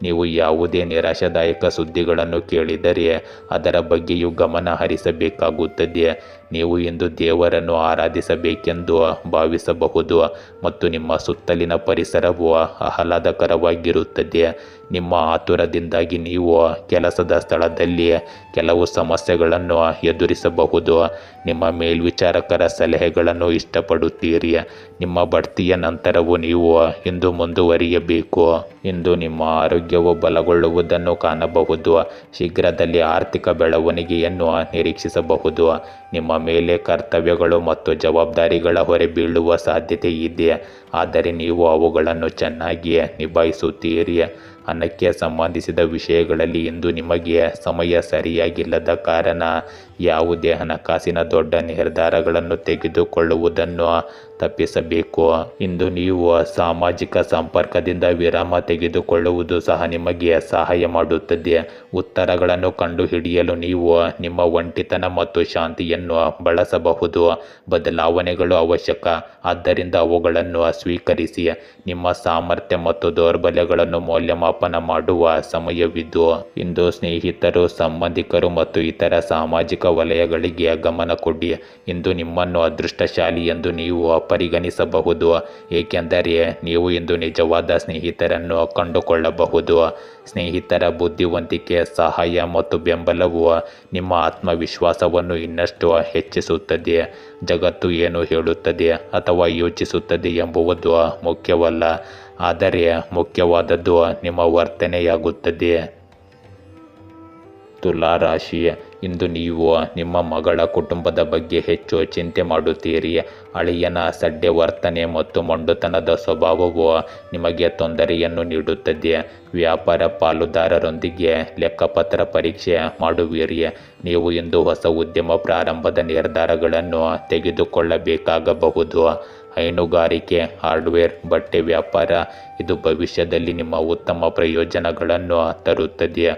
ನೀವು ಯಾವುದೇ ನಿರಾಶಾದಾಯಕ ಸುದ್ದಿಗಳನ್ನು ಕೇಳಿದರೆ ಅದರ ಬಗ್ಗೆಯೂ ಗಮನ ಹರಿಸಬೇಕಾಗುತ್ತದೆ. ನೀವು ಇಂದು ದೇವರನ್ನು ಆರಾಧಿಸಬೇಕೆಂದು ಭಾವಿಸಬಹುದು ಮತ್ತು ನಿಮ್ಮ ಸುತ್ತಲಿನ ಪರಿಸರವು ಆಹ್ಲಾದಕರವಾಗಿರುತ್ತದೆ. ನಿಮ್ಮ ಆತುರದಿಂದಾಗಿ ನೀವು ಕೆಲಸದ ಸ್ಥಳದಲ್ಲಿ ಕೆಲವು ಸಮಸ್ಯೆಗಳನ್ನು ಎದುರಿಸಬಹುದು. ನಿಮ್ಮ ಮೇಲ್ವಿಚಾರಕರ ಸಲಹೆಗಳನ್ನು ಇಷ್ಟಪಡುತ್ತೀರಿ. ನಿಮ್ಮ ಬಡ್ತಿಯ ನಂತರವೂ ನೀವು ಇಂದು ಮುಂದುವರಿಯಬೇಕು. ಇಂದು ನಿಮ್ಮ ಆರೋಗ್ಯವು ಬಲಗೊಳ್ಳುವುದನ್ನು ಕಾಣಬಹುದು. ಶೀಘ್ರದಲ್ಲಿ ಆರ್ಥಿಕ ಬೆಳವಣಿಗೆಯನ್ನು ನಿರೀಕ್ಷಿಸಬಹುದು. ನಿಮ್ಮ ಮೇಲೆ ಕರ್ತವ್ಯಗಳು ಮತ್ತು ಜವಾಬ್ದಾರಿಗಳ ಹೊರೆ ಬೀಳುವ ಸಾಧ್ಯತೆ ಇದೆ, ಆದರೆ ನೀವು ಅವುಗಳನ್ನು ಚೆನ್ನಾಗಿ ನಿಭಾಯಿಸುತ್ತೀರಿ. ಹಣಕ್ಕೆ ಸಂಬಂಧಿಸಿದ ವಿಷಯಗಳಲ್ಲಿ ಇಂದು ನಿಮಗೆ ಸಮಯ ಸರಿಯಾಗಿಲ್ಲದ ಕಾರಣ ಯಾವುದೇ ಹಣಕಾಸಿನ ದೊಡ್ಡ ನಿರ್ಧಾರಗಳನ್ನು ತೆಗೆದುಕೊಳ್ಳುವುದನ್ನು ತಪ್ಪಿಸಬೇಕು. ಇಂದು ನೀವು ಸಾಮಾಜಿಕ ಸಂಪರ್ಕದಿಂದ ವಿರಾಮ ತೆಗೆದುಕೊಳ್ಳುವುದು ಸಹ ನಿಮಗೆ ಸಹಾಯ ಮಾಡುತ್ತದೆ. ಉತ್ತರಗಳನ್ನು ಕಂಡುಹಿಡಿಯಲು ನೀವು ನಿಮ್ಮ ಒಂಟಿತನ ಮತ್ತು ಶಾಂತಿಯನ್ನು ಬಳಸಬಹುದು. ಬದಲಾವಣೆಗಳು ಅವಶ್ಯಕ, ಆದ್ದರಿಂದ ಅವುಗಳನ್ನು ಸ್ವೀಕರಿಸಿ. ನಿಮ್ಮ ಸಾಮರ್ಥ್ಯ ಮತ್ತು ದೌರ್ಬಲ್ಯಗಳನ್ನು ಮೌಲ್ಯಮಾಪನ ಮಾಡುವ ಸಮಯವಿದ್ದು. ಇಂದು ಸ್ನೇಹಿತರು, ಸಂಬಂಧಿಕರು ಮತ್ತು ಇತರ ಸಾಮಾಜಿಕ ವಲಯಗಳಿಗೆ ಗಮನ ಕೊಡಿ. ಇಂದು ನಿಮ್ಮನ್ನು ಅದೃಷ್ಟಶಾಲಿ ಎಂದು ನೀವು ಪರಿಗಣಿಸಬಹುದು, ಏಕೆಂದರೆ ನೀವು ಇಂದು ನಿಜವಾದ ಸ್ನೇಹಿತರನ್ನು ಕಂಡುಕೊಳ್ಳಬಹುದು. ಸ್ನೇಹಿತರ ಬುದ್ಧಿವಂತಿಕೆ, ಸಹಾಯ ಮತ್ತು ಬೆಂಬಲವು ನಿಮ್ಮ ಆತ್ಮವಿಶ್ವಾಸವನ್ನು ಇನ್ನಷ್ಟು ಹೆಚ್ಚಿಸುತ್ತದೆ. ಜಗತ್ತು ಏನು ಹೇಳುತ್ತದೆ ಅಥವಾ ಯೋಚಿಸುತ್ತದೆ ಎಂಬುದು ಮುಖ್ಯವಲ್ಲ, ಆದರೆ ಮುಖ್ಯವಾದದ್ದು ನಿಮ್ಮ ವರ್ತನೆಯಾಗುತ್ತದೆ. ತುಲಾ ರಾಶಿ, ಇಂದು ನೀವು ನಿಮ್ಮ ಮಗಳ ಕುಟುಂಬದ ಬಗ್ಗೆ ಹೆಚ್ಚು ಚಿಂತೆ ಮಾಡುತ್ತೀರಿ. ಅಳಿಯನ ಅಸಡ್ಡೆ ವರ್ತನೆ ಮತ್ತು ಮೊಂಡುತನದ ಸ್ವಭಾವವು ನಿಮಗೆ ತೊಂದರೆಯನ್ನು ನೀಡುತ್ತದೆ. ವ್ಯಾಪಾರ ಪಾಲುದಾರರೊಂದಿಗೆ ಲೆಕ್ಕಪತ್ರ ಪರೀಕ್ಷೆ ಮಾಡುವಿರಿ. ನೀವು ಇಂದು ಹೊಸ ಉದ್ಯಮ ಪ್ರಾರಂಭದ ನಿರ್ಧಾರಗಳನ್ನು ತೆಗೆದುಕೊಳ್ಳಬೇಕಾಗಬಹುದು. ಹೈನುಗಾರಿಕೆ, ಹಾರ್ಡ್ವೇರ್, ಬಟ್ಟೆ ವ್ಯಾಪಾರ ಇದು ಭವಿಷ್ಯದಲ್ಲಿ ನಿಮ್ಮ ಉತ್ತಮ ಪ್ರಯೋಜನಗಳನ್ನು ತರುತ್ತದೆ.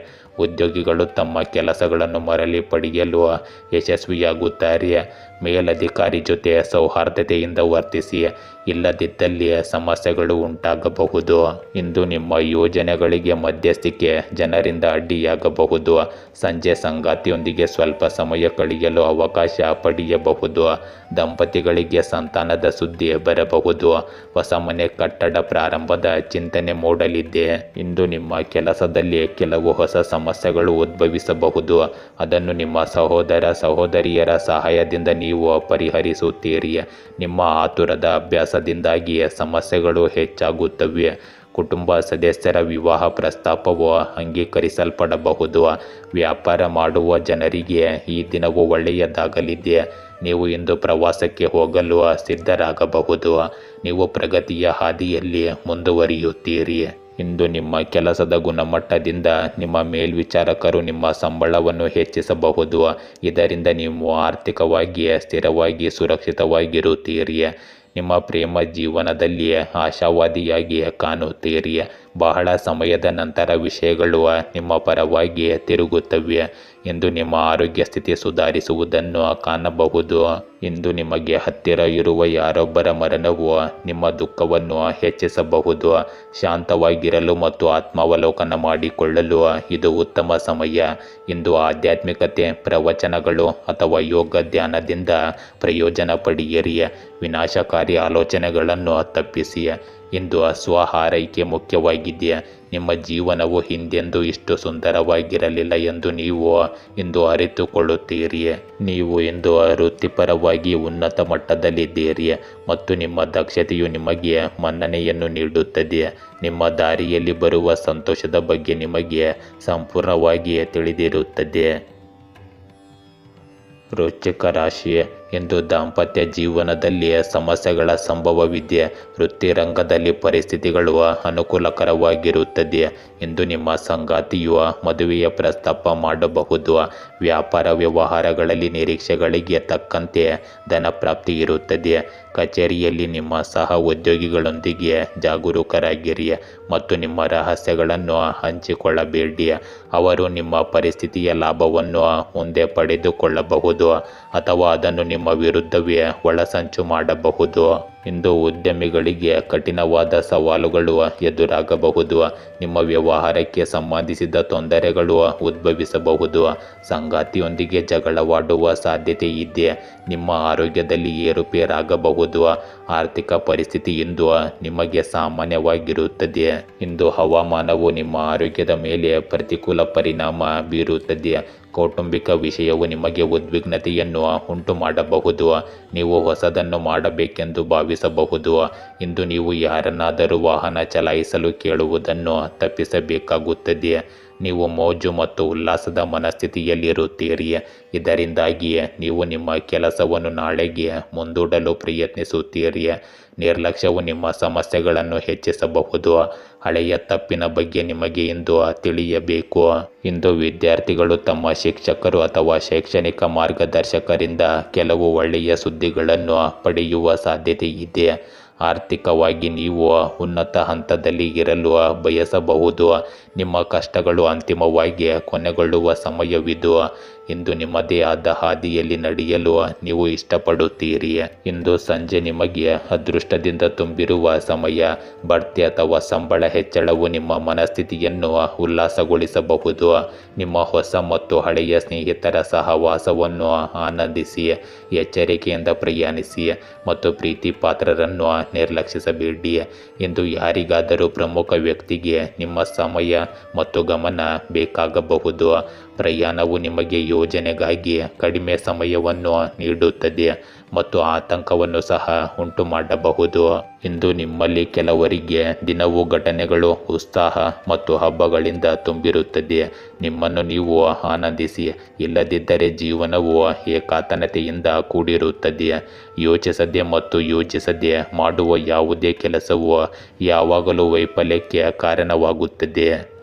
ಉದ್ಯೋಗಿಗಳು ತಮ್ಮ ಕೆಲಸಗಳನ್ನು ಮರಳಿ ಪಡೆಯಲು ಯಶಸ್ವಿಯಾಗುತ್ತಾರೆ. ಮೇಲಧಿಕಾರಿ ಜೊತೆ ಸೌಹಾರ್ದತೆಯಿಂದ ವರ್ತಿಸಿ, ಇಲ್ಲದಿದ್ದಲ್ಲಿ ಸಮಸ್ಯೆಗಳು ಉಂಟಾಗಬಹುದು. ಇಂದು ನಿಮ್ಮ ಯೋಜನೆಗಳಿಗೆ ಮಧ್ಯಸ್ಥಿಕೆ ಜನರಿಂದ ಅಡ್ಡಿಯಾಗಬಹುದು. ಸಂಜೆ ಸಂಗಾತಿಯೊಂದಿಗೆ ಸ್ವಲ್ಪ ಸಮಯ ಕಳೆಯಲು ಅವಕಾಶ ಪಡೆಯಬಹುದು. ದಂಪತಿಗಳಿಗೆ ಸಂತಾನದ ಸುದ್ದಿ ಬರಬಹುದು. ಹೊಸ ಮನೆ ಕಟ್ಟಡ ಪ್ರಾರಂಭದ ಚಿಂತನೆ ಮೂಡಲಿದೆ. ಇಂದು ನಿಮ್ಮ ಕೆಲಸದಲ್ಲಿ ಕೆಲವು ಹೊಸ ಸಮಸ್ಯೆಗಳು ಉದ್ಭವಿಸಬಹುದು. ಅದನ್ನು ನಿಮ್ಮ ಸಹೋದರ ಸಹೋದರಿಯರ ಸಹಾಯದಿಂದ ನೀವು ಪರಿಹರಿಸುತ್ತೀರಿ. ನಿಮ್ಮ ಆತುರದ ಅಭ್ಯಾಸದಿಂದಾಗಿ ಸಮಸ್ಯೆಗಳು ಹೆಚ್ಚಾಗುತ್ತವೆ. ಕುಟುಂಬ ಸದಸ್ಯರ ವಿವಾಹ ಪ್ರಸ್ತಾಪವು ಅಂಗೀಕರಿಸಲ್ಪಡಬಹುದು. ವ್ಯಾಪಾರ ಮಾಡುವ ಜನರಿಗೆ ಈ ದಿನವು ಒಳ್ಳೆಯದಾಗಲಿದೆ. ನೀವು ಇಂದು ಪ್ರವಾಸಕ್ಕೆ ಹೋಗಲು ಸಿದ್ಧರಾಗಬಹುದು. ನೀವು ಪ್ರಗತಿಯ ಹಾದಿಯಲ್ಲಿ ಮುಂದುವರಿಯುತ್ತೀರಿ. ಇಂದು ನಿಮ್ಮ ಕೆಲಸದ ಗುಣಮಟ್ಟದಿಂದ ನಿಮ್ಮ ಮೇಲ್ವಿಚಾರಕರು ನಿಮ್ಮ ಸಂಬಳವನ್ನು ಹೆಚ್ಚಿಸಬಹುದು. ಇದರಿಂದ ನೀವು ಆರ್ಥಿಕವಾಗಿ ಸ್ಥಿರವಾಗಿ ಸುರಕ್ಷಿತವಾಗಿರುತ್ತೀರಿ. ನಿಮ್ಮ ಪ್ರೇಮ ಜೀವನದಲ್ಲಿ ಆಶಾವಾದಿಯಾಗಿ ಕಾಣುತ್ತೀರಿ. ಬಹಳ ಸಮಯದ ನಂತರ ವಿಷಯಗಳು ನಿಮ್ಮ ಪರವಾಗಿ ತಿರುಗುತ್ತವೆ. ಇಂದು ನಿಮ್ಮ ಆರೋಗ್ಯ ಸ್ಥಿತಿ ಸುಧಾರಿಸುವುದನ್ನು ಕಾಣಬಹುದು. ಇಂದು ನಿಮಗೆ ಹತ್ತಿರ ಇರುವ ಯಾರೊಬ್ಬರ ಮರಣವು ನಿಮ್ಮ ದುಃಖವನ್ನು ಹೆಚ್ಚಿಸಬಹುದು. ಶಾಂತವಾಗಿರಲು ಮತ್ತು ಆತ್ಮಾವಲೋಕನ ಮಾಡಿಕೊಳ್ಳಲು ಇದು ಉತ್ತಮ ಸಮಯ. ಇಂದು ಆಧ್ಯಾತ್ಮಿಕತೆ, ಪ್ರವಚನಗಳು ಅಥವಾ ಯೋಗ ಧ್ಯಾನದಿಂದ ಪ್ರಯೋಜನ ಪಡೆಯಿರಿ. ವಿನಾಶಕಾರಿ ಆಲೋಚನೆಗಳನ್ನು ತಪ್ಪಿಸಿ. ಇಂದು ಸ್ವ ಹಾರೈಕೆ ಮುಖ್ಯವಾಗಿದೆ. ನಿಮ್ಮ ಜೀವನವು ಹಿಂದೆಂದೂ ಇಷ್ಟು ಸುಂದರವಾಗಿರಲಿಲ್ಲ ಎಂದು ನೀವು ಇಂದು ಅರಿತುಕೊಳ್ಳುತ್ತೀರಿ. ನೀವು ಇಂದು ವೃತ್ತಿಪರವಾಗಿ ಉನ್ನತ ಮಟ್ಟದಲ್ಲಿದ್ದೀರಿ ಮತ್ತು ನಿಮ್ಮ ದಕ್ಷತೆಯು ನಿಮಗೆ ಮನ್ನಣೆಯನ್ನು ನೀಡುತ್ತದೆ. ನಿಮ್ಮ ದಾರಿಯಲ್ಲಿ ಬರುವ ಸಂತೋಷದ ಬಗ್ಗೆ ನಿಮಗೆ ಸಂಪೂರ್ಣವಾಗಿ ತಿಳಿದಿರುತ್ತದೆ. ವೃಶ್ಚಿಕ ರಾಶಿ, ಇಂದು ದಾಂಪತ್ಯ ಜೀವನದಲ್ಲಿ ಸಮಸ್ಯೆಗಳ ಸಂಭವವಿದೆ. ವೃತ್ತಿ ರಂಗದಲ್ಲಿ ಪರಿಸ್ಥಿತಿಗಳು ಅನುಕೂಲಕರವಾಗಿರುತ್ತದೆ. ಇಂದು ನಿಮ್ಮ ಸಂಗಾತಿಯು ಮದುವೆಯ ಪ್ರಸ್ತಾಪ ಮಾಡಬಹುದು. ವ್ಯಾಪಾರ ವ್ಯವಹಾರಗಳಲ್ಲಿ ನಿರೀಕ್ಷೆಗಳಿಗೆ ತಕ್ಕಂತೆ ಧನ ಪ್ರಾಪ್ತಿ ಇರುತ್ತದೆ. ಕಚೇರಿಯಲ್ಲಿ ನಿಮ್ಮ ಸಹ ಉದ್ಯೋಗಿಗಳೊಂದಿಗೆ ಜಾಗರೂಕರಾಗಿರಿ ಮತ್ತು ನಿಮ್ಮ ರಹಸ್ಯಗಳನ್ನು ಹಂಚಿಕೊಳ್ಳಬೇಡಿ. ಅವರು ನಿಮ್ಮ ಪರಿಸ್ಥಿತಿಯ ಲಾಭವನ್ನು ಮುಂದೆ ಪಡೆದುಕೊಳ್ಳಬಹುದು ಅಥವಾ ಅದನ್ನು ನಿಮ್ಮ ವಿರುದ್ಧವೇ ಒಳಸಂಚು ಮಾಡಬಹುದು. ಇಂದು ಉದ್ಯಮಿಗಳಿಗೆ ಕಠಿಣವಾದ ಸವಾಲುಗಳು ಎದುರಾಗಬಹುದು. ನಿಮ್ಮ ವ್ಯವಹಾರಕ್ಕೆ ಸಂಬಂಧಿಸಿದ ತೊಂದರೆಗಳು ಉದ್ಭವಿಸಬಹುದು. ಸಂಗಾತಿಯೊಂದಿಗೆ ಜಗಳವಾಡುವ ಸಾಧ್ಯತೆ ಇದೆ. ನಿಮ್ಮ ಆರೋಗ್ಯದಲ್ಲಿ ಏರುಪೇರಾಗಬಹುದು. ಆರ್ಥಿಕ ಪರಿಸ್ಥಿತಿ ಇಂದು ನಿಮಗೆ ಸಾಮಾನ್ಯವಾಗಿರುತ್ತದೆ. ಇಂದು ಹವಾಮಾನವು ನಿಮ್ಮ ಆರೋಗ್ಯದ ಮೇಲೆ ಪ್ರತಿಕೂಲ ಪರಿಣಾಮ ಬೀರುತ್ತದೆ. ಕೌಟುಂಬಿಕ ವಿಷಯವು ನಿಮಗೆ ಉದ್ವಿಗ್ನತೆಯನ್ನು ಉಂಟು ಮಾಡಬಹುದು. ನೀವು ಹೊಸದನ್ನು ಮಾಡಬೇಕೆಂದು ಭಾವಿಸಬಹುದು. ಇಂದು ನೀವು ಯಾರನ್ನಾದರೂ ವಾಹನ ಚಲಾಯಿಸಲು ಕೇಳುವುದನ್ನು ತಪ್ಪಿಸಬೇಕಾಗುತ್ತದೆ. ನೀವು ಮೋಜು ಮತ್ತು ಉಲ್ಲಾಸದ ಮನಸ್ಥಿತಿಯಲ್ಲಿರುತ್ತೀರಿ. ಇದರಿಂದಾಗಿ ನೀವು ನಿಮ್ಮ ಕೆಲಸವನ್ನು ನಾಳೆಗೆ ಮುಂದೂಡಲು ಪ್ರಯತ್ನಿಸುತ್ತೀರಿ. ನಿರ್ಲಕ್ಷ್ಯವು ನಿಮ್ಮ ಸಮಸ್ಯೆಗಳನ್ನು ಹೆಚ್ಚಿಸಬಹುದು. ಹಳೆಯ ತಪ್ಪಿನ ಬಗ್ಗೆ ನಿಮಗೆ ಇಂದು ತಿಳಿಯಬೇಕು. ಇಂದು ವಿದ್ಯಾರ್ಥಿಗಳು ತಮ್ಮ ಶಿಕ್ಷಕರು ಅಥವಾ ಶೈಕ್ಷಣಿಕ ಮಾರ್ಗದರ್ಶಕರಿಂದ ಕೆಲವು ಒಳ್ಳೆಯ ಸುದ್ದಿಗಳನ್ನು ಪಡೆಯುವ ಸಾಧ್ಯತೆ ಇದೆ. ಆರ್ಥಿಕವಾಗಿ ನೀವು ಉನ್ನತ ಹಂತದಲ್ಲಿ ಇರಲು ಬಯಸಬಹುದು. ನಿಮ್ಮ ಕಷ್ಟಗಳು ಅಂತಿಮವಾಗಿ ಕೊನೆಗೊಳ್ಳುವ ಸಮಯವಿದು. ಇಂದು ನಿಮ್ಮದೇ ಆದ ಹಾದಿಯಲ್ಲಿ ನಡೆಯಲು ನೀವು ಇಷ್ಟಪಡುತ್ತೀರಿ. ಇಂದು ಸಂಜೆ ನಿಮಗೆ ಅದೃಷ್ಟದಿಂದ ತುಂಬಿರುವ ಸಮಯ. ಬಡ್ತಿ ಅಥವಾ ಸಂಬಳ ಹೆಚ್ಚಳವು ನಿಮ್ಮ ಮನಸ್ಥಿತಿಯನ್ನು ಉಲ್ಲಾಸಗೊಳಿಸಬಹುದು. ನಿಮ್ಮ ಹೊಸ ಮತ್ತು ಹಳೆಯ ಸ್ನೇಹಿತರ ಸಹವಾಸವನ್ನು ಆನಂದಿಸಿ. ಎಚ್ಚರಿಕೆಯಿಂದ ಪ್ರಯಾಣಿಸಿ ಮತ್ತು ಪ್ರೀತಿ ಪಾತ್ರರನ್ನು ನಿರ್ಲಕ್ಷಿಸಬೇಡಿ. ಇಂದು ಯಾರಿಗಾದರೂ ಪ್ರಮುಖ ವ್ಯಕ್ತಿಗೆ ನಿಮ್ಮ ಸಮಯ ಮತ್ತು ಗಮನ ಬೇಕಾಗಬಹುದು. ಪ್ರಯಾಣವು ನಿಮಗೆ ಯೋಜನೆಗಾಗಿ ಕಡಿಮೆ ಸಮಯವನ್ನು ನೀಡುತ್ತದೆ ಮತ್ತು ಆತಂಕವನ್ನು ಸಹ ಉಂಟು ಮಾಡಬಹುದು. ಇಂದು ನಿಮ್ಮಲ್ಲಿ ಕೆಲವರಿಗೆ ದಿನವೂ ಘಟನೆಗಳು, ಉತ್ಸಾಹ ಮತ್ತು ಹಬ್ಬಗಳಿಂದ ತುಂಬಿರುತ್ತದೆ. ನಿಮ್ಮನ್ನು ನೀವು ಆನಂದಿಸಿ, ಇಲ್ಲದಿದ್ದರೆ ಜೀವನವು ಏಕಾತನತೆಯಿಂದ ಕೂಡಿರುತ್ತದೆ. ಯೋಚಿಸದೆ ಮತ್ತು ಯೋಚಿಸದೆ ಮಾಡುವ ಯಾವುದೇ ಕೆಲಸವು ಯಾವಾಗಲೂ ವೈಫಲ್ಯಕ್ಕೆ ಕಾರಣವಾಗುತ್ತದೆ.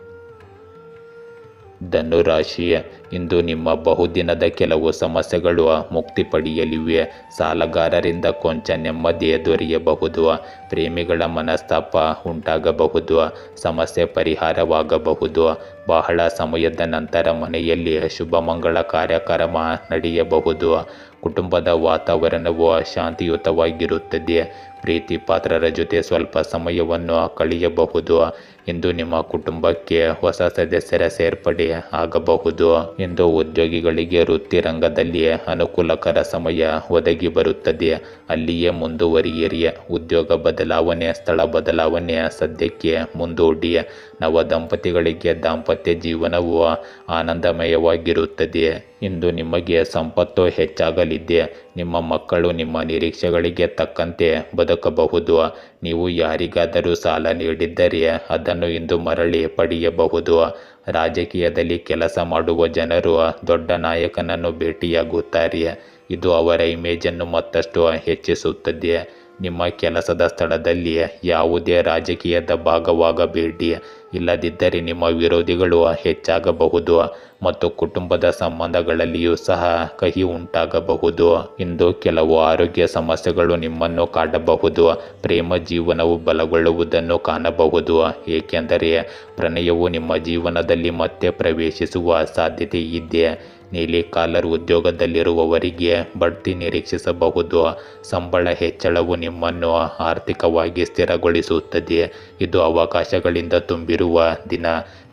ಧನುರಾಶಿ, ಇಂದು ನಿಮ್ಮ ಬಹುದಿನದ ಕೆಲವು ಸಮಸ್ಯೆಗಳು ಮುಕ್ತಿ ಪಡೆಯಲಿವೆ. ಸಾಲಗಾರರಿಂದ ಕೊಂಚ ನೆಮ್ಮದಿ ದೊರೆಯಬಹುದು. ಪ್ರೇಮಿಗಳ ಮನಸ್ತಾಪ ಉಂಟಾಗಬಹುದು. ಸಮಸ್ಯೆ ಪರಿಹಾರವಾಗಬಹುದು. ಬಹಳ ಸಮಯದ ನಂತರ ಮನೆಯಲ್ಲಿ ಶುಭಮಂಗಳ ಕಾರ್ಯಕ್ರಮ ನಡೆಯಬಹುದು. ಕುಟುಂಬದ ವಾತಾವರಣವು ಶಾಂತಿಯುತವಾಗಿರುತ್ತದೆ. ಪ್ರೀತಿ ಪಾತ್ರರ ಜೊತೆ ಸ್ವಲ್ಪ ಸಮಯವನ್ನು ಕಳೆಯಬಹುದು. ಇಂದು ನಿಮ್ಮ ಕುಟುಂಬಕ್ಕೆ ಹೊಸ ಸದಸ್ಯರ ಸೇರ್ಪಡೆ ಆಗಬಹುದು. ಇಂದು ಉದ್ಯೋಗಿಗಳಿಗೆ ವೃತ್ತಿ ರಂಗದಲ್ಲಿ ಅನುಕೂಲಕರ ಸಮಯ ಒದಗಿ ಬರುತ್ತದೆ. ಅಲ್ಲಿಯೇ ಮುಂದುವರಿಯಿರಿ. ಉದ್ಯೋಗ ಬದಲಾವಣೆ, ಸ್ಥಳ ಬದಲಾವಣೆ ಸದ್ಯಕ್ಕೆ ಮುಂದೂಡಿ. ನವ ದಂಪತಿಗಳಿಗೆ ದಾಂಪತ್ಯ ಜೀವನವು ಆನಂದಮಯವಾಗಿರುತ್ತದೆ. ಇಂದು ನಿಮಗೆ ಸಂಪತ್ತು ಹೆಚ್ಚಾಗಲಿದೆ. ನಿಮ್ಮ ಮಕ್ಕಳು ನಿಮ್ಮ ನಿರೀಕ್ಷೆಗಳಿಗೆ ತಕ್ಕಂತೆ ಬದುಕಬಹುದು. ನೀವು ಯಾರಿಗಾದರೂ ಸಾಲ ನೀಡಿದ್ದರೆ ಅದನ್ನು ಇಂದು ಮರಳಿ ಪಡೆಯಬಹುದು. ರಾಜಕೀಯದಲ್ಲಿ ಕೆಲಸ ಮಾಡುವ ಜನರು ದೊಡ್ಡ ನಾಯಕನನ್ನು ಭೇಟಿಯಾಗುತ್ತಾರೆ. ಇದು ಅವರ ಇಮೇಜನ್ನು ಮತ್ತಷ್ಟು ಹೆಚ್ಚಿಸುತ್ತದೆ. ನಿಮ್ಮ ಕೆಲಸದ ಸ್ಥಳದಲ್ಲಿ ಯಾವುದೇ ರಾಜಕೀಯದ ಭಾಗವಾಗಬೇಡಿ. ಇಲ್ಲದಿದ್ದರೆ ನಿಮ್ಮ ವಿರೋಧಿಗಳು ಹೆಚ್ಚಾಗಬಹುದು ಮತ್ತು ಕುಟುಂಬದ ಸಂಬಂಧಗಳಲ್ಲಿಯೂ ಸಹ ಕಹಿ ಉಂಟಾಗಬಹುದು. ಇಂದು ಕೆಲವು ಆರೋಗ್ಯ ಸಮಸ್ಯೆಗಳು ನಿಮ್ಮನ್ನು ಕಾಡಬಹುದು. ಪ್ರೇಮ ಜೀವನವು ಬಲಗೊಳ್ಳುವುದನ್ನು ಕಾಣಬಹುದು, ಏಕೆಂದರೆ ಪ್ರಣಯವು ನಿಮ್ಮ ಜೀವನದಲ್ಲಿ ಮತ್ತೆ ಪ್ರವೇಶಿಸುವ ಸಾಧ್ಯತೆ ಇದೆ. ನೀಲಿ ಕಾಲರ್ ಉದ್ಯೋಗದಲ್ಲಿರುವವರಿಗೆ ಬಡ್ತಿ ನಿರೀಕ್ಷಿಸಬಹುದು. ಸಂಬಳ ಹೆಚ್ಚಳವು ನಿಮ್ಮನ್ನು ಆರ್ಥಿಕವಾಗಿ ಸ್ಥಿರಗೊಳಿಸುತ್ತದೆ. ಇದು ಅವಕಾಶಗಳಿಂದ ತುಂಬಿರುವ ದಿನ.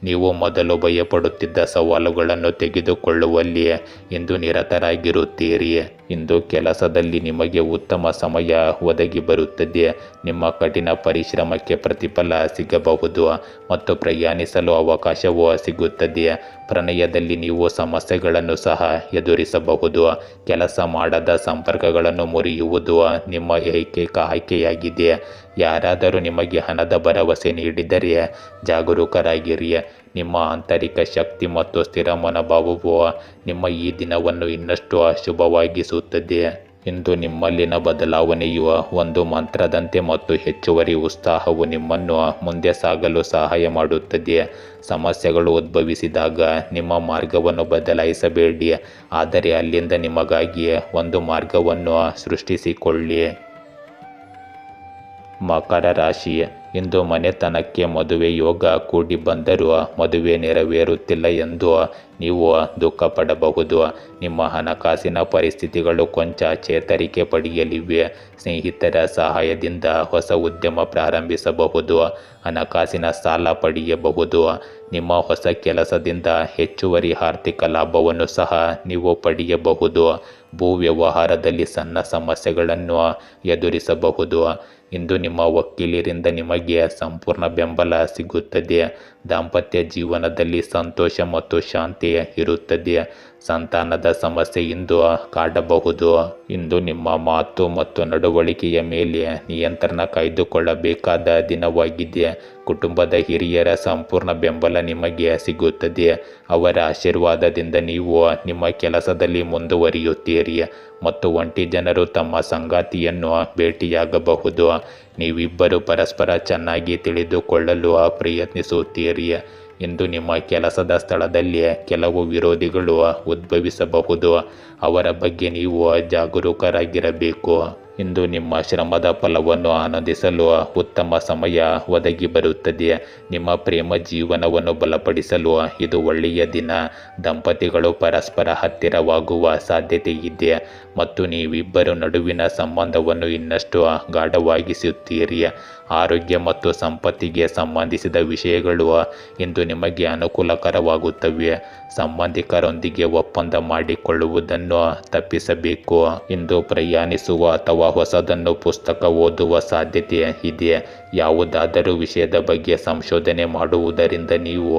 ನೀವು ಮೊದಲು ಭಯಪಡುತ್ತಿದ್ದ ಸವಾಲುಗಳನ್ನು ತೆಗೆದುಕೊಳ್ಳುವಲ್ಲಿ ಇಂದು ನಿರತರಾಗಿರುತ್ತೀರಿ. ಇಂದು ಕೆಲಸದಲ್ಲಿ ನಿಮಗೆ ಉತ್ತಮ ಸಮಯ ಒದಗಿ ಬರುತ್ತದೆ. ನಿಮ್ಮ ಕಠಿಣ ಪರಿಶ್ರಮಕ್ಕೆ ಪ್ರತಿಫಲ ಸಿಗಬಹುದು ಮತ್ತು ಪ್ರಯಾಣಿಸಲು ಅವಕಾಶವೂ ಸಿಗುತ್ತದೆ. ಪ್ರಣಯದಲ್ಲಿ ನೀವು ಸಮಸ್ಯೆಗಳನ್ನು ಸಹ ಎದುರಿಸಬಹುದು. ಕೆಲಸ ಮಾಡದ ಸಂಪರ್ಕಗಳನ್ನು ಮುರಿಯುವುದು ನಿಮ್ಮ ಏಕೈಕ ಆಯ್ಕೆಯಾಗಿದೆ. ಯಾರಾದರೂ ನಿಮಗೆ ಹಣದ ಭರವಸೆ ನೀಡಿದರೆ ಜಾಗರೂಕರಾಗಿರಿ. ನಿಮ್ಮ ಆಂತರಿಕ ಶಕ್ತಿ ಮತ್ತು ಸ್ಥಿರ ಮನೋಭಾವವು ನಿಮ್ಮ ಈ ದಿನವನ್ನು ಇನ್ನಷ್ಟು ಶುಭವಾಗಿಸುತ್ತದೆ. ಇಂದು ನಿಮ್ಮಲ್ಲಿನ ಬದಲಾವಣೆಯು ಒಂದು ಮಂತ್ರದಂತೆ ಮತ್ತು ಹೆಚ್ಚುವರಿ ಉತ್ಸಾಹವು ನಿಮ್ಮನ್ನು ಮುಂದೆ ಸಾಗಲು ಸಹಾಯ ಮಾಡುತ್ತದೆ. ಸಮಸ್ಯೆಗಳು ಉದ್ಭವಿಸಿದಾಗ ನಿಮ್ಮ ಮಾರ್ಗವನ್ನು ಬದಲಾಯಿಸಬೇಡಿ, ಆದರೆ ಅಲ್ಲಿಂದ ನಿಮಗಾಗಿ ಒಂದು ಮಾರ್ಗವನ್ನು ಸೃಷ್ಟಿಸಿಕೊಳ್ಳಿ. ಮಕರ ರಾಶಿ, ಇಂದು ಮನೆತನಕ್ಕೆ ಮದುವೆ ಯೋಗ ಕೂಡಿ ಬಂದರೂ ಮದುವೆ ನೆರವೇರುತ್ತಿಲ್ಲ ಎಂದು ನೀವು ದುಃಖ ಪಡಬಹುದು. ನಿಮ್ಮ ಹಣಕಾಸಿನ ಪರಿಸ್ಥಿತಿಗಳು ಕೊಂಚ ಚೇತರಿಕೆ ಪಡೆಯಲಿವೆ. ಸ್ನೇಹಿತರ ಸಹಾಯದಿಂದ ಹೊಸ ಉದ್ಯಮ ಪ್ರಾರಂಭಿಸಬಹುದು. ಹಣಕಾಸಿನ ಸಾಲ ಪಡೆಯಬಹುದು. ನಿಮ್ಮ ಹೊಸ ಕೆಲಸದಿಂದ ಹೆಚ್ಚುವರಿ ಆರ್ಥಿಕ ಲಾಭವನ್ನು ಸಹ ನೀವು ಪಡೆಯಬಹುದು. ಭೂ ವ್ಯವಹಾರದಲ್ಲಿ ಸಣ್ಣ ಸಮಸ್ಯೆಗಳನ್ನು ಎದುರಿಸಬಹುದು. ಇಂದು ನಿಮ್ಮ ವಕೀಲರಿಂದ ನಿಮಗೆ ಸಂಪೂರ್ಣ ಬೆಂಬಲ ಸಿಗುತ್ತದೆ. ದಾಂಪತ್ಯ ಜೀವನದಲ್ಲಿ ಸಂತೋಷ ಮತ್ತು ಶಾಂತಿ ಇರುತ್ತದೆ. ಸಂತಾನದ ಸಮಸ್ಯೆ ಇಂದು ಕಾಡಬಹುದು. ಇಂದು ನಿಮ್ಮ ಮಾತು ಮತ್ತು ನಡವಳಿಕೆಯ ಮೇಲೆ ನಿಯಂತ್ರಣ ಕಾಯ್ದುಕೊಳ್ಳಬೇಕಾದ ದಿನವಾಗಿದೆ. ಕುಟುಂಬದ ಹಿರಿಯರ ಸಂಪೂರ್ಣ ಬೆಂಬಲ ನಿಮಗೆ ಸಿಗುತ್ತದೆ. ಅವರ ಆಶೀರ್ವಾದದಿಂದ ನೀವು ನಿಮ್ಮ ಕೆಲಸದಲ್ಲಿ ಮುಂದುವರಿಯುತ್ತೀರಿ ಮತ್ತು ಒಂಟಿ ಜನರು ತಮ್ಮ ಸಂಗಾತಿಯನ್ನು ಭೇಟಿಯಾಗಬಹುದು. ನೀವಿಬ್ಬರು ಪರಸ್ಪರ ಚೆನ್ನಾಗಿ ತಿಳಿದುಕೊಳ್ಳಲು ಪ್ರಯತ್ನಿಸುತ್ತೀರಿ. ಇಂದು ನಿಮ್ಮ ಕೆಲಸದ ಸ್ಥಳದಲ್ಲಿ ಕೆಲವು ವಿರೋಧಿಗಳು ಉದ್ಭವಿಸಬಹುದು. ಅವರ ಬಗ್ಗೆ ನೀವು ಜಾಗರೂಕರಾಗಿರಬೇಕು. ಇಂದು ನಿಮ್ಮ ಶ್ರಮದ ಫಲವನ್ನು ಆನಂದಿಸಲು ಉತ್ತಮ ಸಮಯ ಒದಗಿ ಬರುತ್ತದೆ. ನಿಮ್ಮ ಪ್ರೇಮ ಜೀವನವನ್ನು ಬಲಪಡಿಸಲು ಇದು ಒಳ್ಳೆಯ ದಿನ. ದಂಪತಿಗಳು ಪರಸ್ಪರ ಹತ್ತಿರವಾಗುವ ಸಾಧ್ಯತೆ ಇದೆ ಮತ್ತು ನೀವಿಬ್ಬರ ನಡುವಿನ ಸಂಬಂಧವನ್ನು ಇನ್ನಷ್ಟು ಗಾಢವಾಗಿಸುತ್ತೀರಿ. ಆರೋಗ್ಯ ಮತ್ತು ಸಂಪತ್ತಿಗೆ ಸಂಬಂಧಿಸಿದ ವಿಷಯಗಳು ಇಂದು ನಿಮಗೆ ಅನುಕೂಲಕರವಾಗುತ್ತವೆ. ಸಂಬಂಧಿಕರೊಂದಿಗೆ ಒಪ್ಪಂದ ಮಾಡಿಕೊಳ್ಳುವುದನ್ನು ತಪ್ಪಿಸಬೇಕು. ಇಂದು ಪ್ರಯಾಣಿಸುವ ಅಥವಾ ಹೊಸದನ್ನು ಪುಸ್ತಕ ಓದುವ ಸಾಧ್ಯತೆ ಇದೆ. ಯಾವುದಾದರೂ ವಿಷಯದ ಬಗ್ಗೆ ಸಂಶೋಧನೆ ಮಾಡುವುದರಿಂದ ನೀವು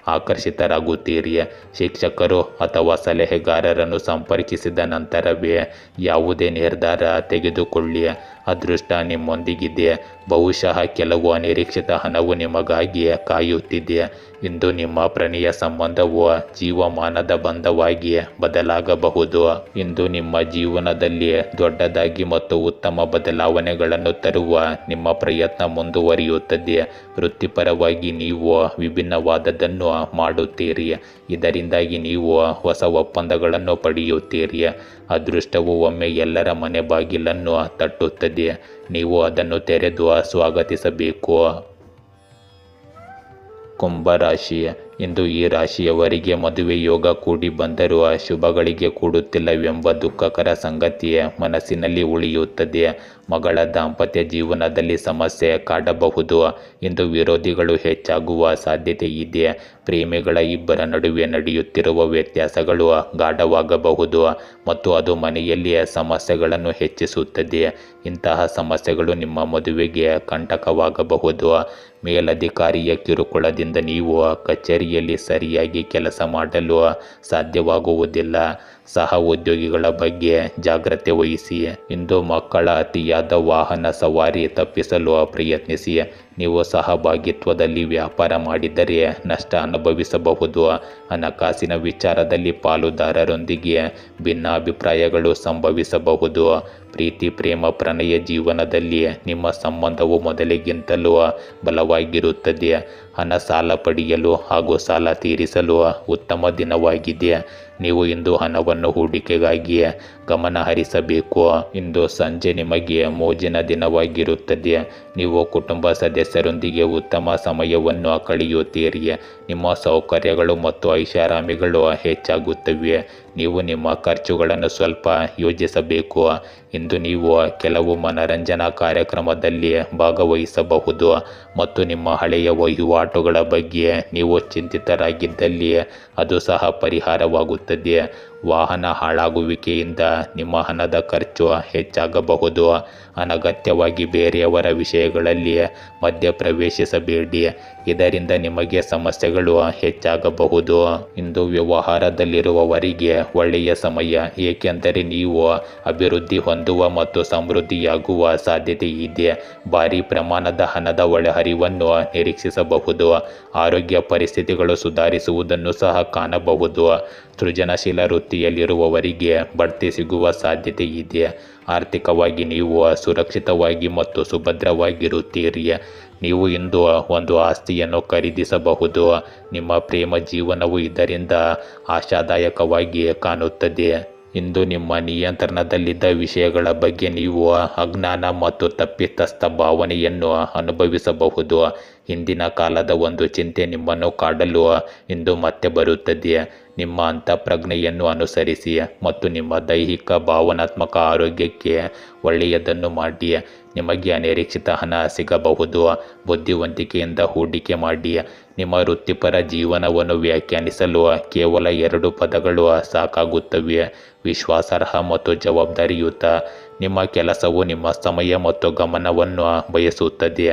ಆಕರ್ಷಿತರಾಗುತ್ತೀರಿ. ಶಿಕ್ಷಕರು ಅಥವಾ ಸಲಹೆಗಾರರನ್ನು ಸಂಪರ್ಕಿಸಿದ ನಂತರವೇ ಯಾವುದೇ ನಿರ್ಧಾರ ತೆಗೆದುಕೊಳ್ಳಿ. ಅದೃಷ್ಟ ನಿಮ್ಮೊಂದಿಗಿದೆ. ಬಹುಶಃ ಕೆಲವು ಅನಿರೀಕ್ಷಿತ ಹಣವು ನಿಮಗಾಗಿ ಕಾಯುತ್ತಿದೆ. ಇಂದು ನಿಮ್ಮ ಪ್ರಣಯ ಸಂಬಂಧವು ಜೀವಮಾನದ ಬಂಧವಾಗಿ ಬದಲಾಗಬಹುದು. ಇಂದು ನಿಮ್ಮ ಜೀವನದಲ್ಲಿ ದೊಡ್ಡದಾಗಿ ಮತ್ತು ಉತ್ತಮ ಬದಲಾವಣೆಗಳನ್ನು ತರುವ ನಿಮ್ಮ ಪ್ರಯತ್ನ ಮುಂದುವರಿಯುತ್ತದೆ. ವೃತ್ತಿಪರವಾಗಿ ನೀವು ವಿಭಿನ್ನವಾದದ್ದನ್ನು ಮಾಡುತ್ತೀರಿ. ಇದರಿಂದಾಗಿ ನೀವು ಹೊಸ ಒಪ್ಪಂದಗಳನ್ನು ಪಡೆಯುತ್ತೀರಿ. ಅದೃಷ್ಟವು ಒಮ್ಮೆ ಎಲ್ಲರ ಮನೆ ಬಾಗಿಲನ್ನು ತಟ್ಟುತ್ತದೆ. ನೀವು ಅದನ್ನು ತೆರೆದು ಸ್ವಾಗತಿಸಬೇಕು. ಕುಂಭರಾಶಿ, ಇಂದು ಈ ರಾಶಿಯವರಿಗೆ ಮದುವೆ ಯೋಗ ಕೂಡಿ ಬಂದರೂ ಶುಭಗಳಿಗೆ ಕೂಡುತ್ತಿಲ್ಲವೆಂಬ ದುಃಖಕರ ಸಂಗತಿ ಮನಸ್ಸಿನಲ್ಲಿ ಉಳಿಯುತ್ತದೆ. ಮಗಳ ದಾಂಪತ್ಯ ಜೀವನದಲ್ಲಿ ಸಮಸ್ಯೆ ಕಾಡಬಹುದು. ಇಂದು ವಿರೋಧಿಗಳು ಹೆಚ್ಚಾಗುವ ಸಾಧ್ಯತೆ ಇದೆ. ಪ್ರೇಮಿಗಳ ಇಬ್ಬರ ನಡುವೆ ನಡೆಯುತ್ತಿರುವ ವ್ಯತ್ಯಾಸಗಳು ಗಾಢವಾಗಬಹುದು ಮತ್ತು ಅದು ಮನೆಯಲ್ಲಿ ಸಮಸ್ಯೆಗಳನ್ನು ಹೆಚ್ಚಿಸುತ್ತದೆ. ಇಂತಹ ಸಮಸ್ಯೆಗಳು ನಿಮ್ಮ ಮದುವೆಗೆ ಕಂಟಕವಾಗಬಹುದು. ಮೇಲಧಿಕಾರಿಯ ಕಿರುಕುಳದಿಂದ ನೀವು ಕಚೇರಿಯಲ್ಲಿ ಸರಿಯಾಗಿ ಕೆಲಸ ಮಾಡಲು ಸಾಧ್ಯವಾಗುವುದಿಲ್ಲ. ಸಹ ಉದ್ಯೋಗಿಗಳ ಬಗ್ಗೆ ಜಾಗ್ರತೆ ವಹಿಸಿ. ಇಂದು ಮಕ್ಕಳ ಅತಿಯಾದ ವಾಹನ ಸವಾರಿ ತಪ್ಪಿಸಲು ಪ್ರಯತ್ನಿಸಿ. ನೀವು ಸಹಭಾಗಿತ್ವದಲ್ಲಿ ವ್ಯಾಪಾರ ಮಾಡಿದರೆ ನಷ್ಟ ಅನುಭವಿಸಬಹುದು. ಹಣಕಾಸಿನ ವಿಚಾರದಲ್ಲಿ ಪಾಲುದಾರರೊಂದಿಗೆ ಭಿನ್ನಾಭಿಪ್ರಾಯಗಳು ಸಂಭವಿಸಬಹುದು. ಪ್ರೀತಿ ಪ್ರೇಮ ಪ್ರಣಯ ಜೀವನದಲ್ಲಿ ನಿಮ್ಮ ಸಂಬಂಧವು ಮೊದಲಿಗಿಂತಲೂ ಬಲವಾಗಿರುತ್ತದೆ. ಹಣ ಸಾಲ ಪಡೆಯಲು ಹಾಗೂ ಸಾಲ ತೀರಿಸಲು ಉತ್ತಮ ದಿನವಾಗಿದೆ. ನೀವು ಇಂದು ಹಣವನ್ನು ಹೂಡಿಕೆಗಾಗಿ ಗಮನ ಹರಿಸಬೇಕು. ಇಂದು ಸಂಜೆ ನಿಮಗೆ ಮೋಜಿನ ದಿನವಾಗಿರುತ್ತದೆ. ನೀವು ಕುಟುಂಬ ಸದಸ್ಯರೊಂದಿಗೆ ಉತ್ತಮ ಸಮಯವನ್ನು ಕಳೆಯುತ್ತೀರಿ. ನಿಮ್ಮ ಸೌಕರ್ಯಗಳು ಮತ್ತು ಐಷಾರಾಮಿಗಳು ಹೆಚ್ಚಾಗುತ್ತವೆ. ನೀವು ನಿಮ್ಮ ಖರ್ಚುಗಳನ್ನು ಸ್ವಲ್ಪ ಯೋಜಿಸಬೇಕು. ಇಂದು ನೀವು ಕೆಲವು ಮನರಂಜನಾ ಕಾರ್ಯಕ್ರಮದಲ್ಲಿ ಭಾಗವಹಿಸಬಹುದು ಮತ್ತು ನಿಮ್ಮ ಹಳೆಯ ವಹಿವಾಟುಗಳ ಬಗ್ಗೆ ನೀವು ಚಿಂತಿತರಾಗಿದ್ದಲ್ಲಿ ಅದು ಸಹ ಪರಿಹಾರವಾಗುತ್ತದೆ. ವಾಹನ ಹಾಳಾಗುವಿಕೆಯಿಂದ ನಿಮ್ಮ ಹಣದ ಖರ್ಚು ಹೆಚ್ಚಾಗಬಹುದು. ಅನಗತ್ಯವಾಗಿ ಬೇರೆಯವರ ವಿಷಯಗಳಲ್ಲಿ ಮಧ್ಯಪ್ರವೇಶಿಸಬೇಡಿ. ಇದರಿಂದ ನಿಮಗೆ ಸಮಸ್ಯೆಗಳು ಹೆಚ್ಚಾಗಬಹುದು. ಇಂದು ವ್ಯವಹಾರದಲ್ಲಿರುವವರಿಗೆ ಒಳ್ಳೆಯ ಸಮಯ, ಏಕೆಂದರೆ ನೀವು ಅಭಿವೃದ್ಧಿ ಹೊಂದುವ ಮತ್ತು ಸಮೃದ್ಧಿಯಾಗುವ ಸಾಧ್ಯತೆ ಇದೆ. ಭಾರಿ ಪ್ರಮಾಣದ ಹಣದ ಒಳಹರಿವನ್ನು ನಿರೀಕ್ಷಿಸಬಹುದು. ಆರೋಗ್ಯ ಪರಿಸ್ಥಿತಿಗಳು ಸುಧಾರಿಸುವುದನ್ನು ಸಹ ಕಾಣಬಹುದು. ಸೃಜನಶೀಲ ವೃತ್ತಿಯಲ್ಲಿರುವವರಿಗೆ ಬಡ್ತಿ ಸಿಗುವ ಸಾಧ್ಯತೆ ಇದೆ. ಆರ್ಥಿಕವಾಗಿ ನೀವು ಸುರಕ್ಷಿತವಾಗಿ ಮತ್ತು ಸುಭದ್ರವಾಗಿರುತ್ತೀರಿ. ನೀವು ಇಂದು ಒಂದು ಆಸ್ತಿಯನ್ನು ಖರೀದಿಸಬಹುದು. ನಿಮ್ಮ ಪ್ರೇಮ ಜೀವನವು ಇದರಿಂದ ಆಶಾದಾಯಕವಾಗಿ ಕಾಣುತ್ತದೆ. ಇಂದು ನಿಮ್ಮ ನಿಯಂತ್ರಣದಲ್ಲಿದ್ದ ವಿಷಯಗಳ ಬಗ್ಗೆ ನೀವು ಅಜ್ಞಾನ ಮತ್ತು ತಪ್ಪಿತಸ್ಥ ಭಾವನೆಯನ್ನು ಅನುಭವಿಸಬಹುದು. ಹಿಂದಿನ ಕಾಲದ ಒಂದು ಚಿಂತೆ ನಿಮ್ಮನ್ನು ಕಾಡಲು ಇಂದು ಮತ್ತೆ ಬರುತ್ತದೆ. ನಿಮ್ಮ ಅಂತಃಪ್ರಜ್ಞೆಯನ್ನು ಅನುಸರಿಸಿ ಮತ್ತು ನಿಮ್ಮ ದೈಹಿಕ ಭಾವನಾತ್ಮಕ ಆರೋಗ್ಯಕ್ಕೆ ಒಳ್ಳೆಯದನ್ನು ಮಾಡಿ. ನಿಮಗೆ ಅನಿರೀಕ್ಷಿತ ಹಣ ಸಿಗಬಹುದು. ಬುದ್ಧಿವಂತಿಕೆಯಿಂದ ಹೂಡಿಕೆ ಮಾಡಿ. ನಿಮ್ಮ ವೃತ್ತಿಪರ ಜೀವನವನ್ನು ವ್ಯಾಖ್ಯಾನಿಸಲು ಕೇವಲ 2 ಪದಗಳು ಸಾಕಾಗುತ್ತವೆ: ವಿಶ್ವಾಸಾರ್ಹ ಮತ್ತು ಜವಾಬ್ದಾರಿಯುತ. ನಿಮ್ಮ ಕೆಲಸವು ನಿಮ್ಮ ಸಮಯ ಮತ್ತು ಗಮನವನ್ನು ಬಯಸುತ್ತದೆ,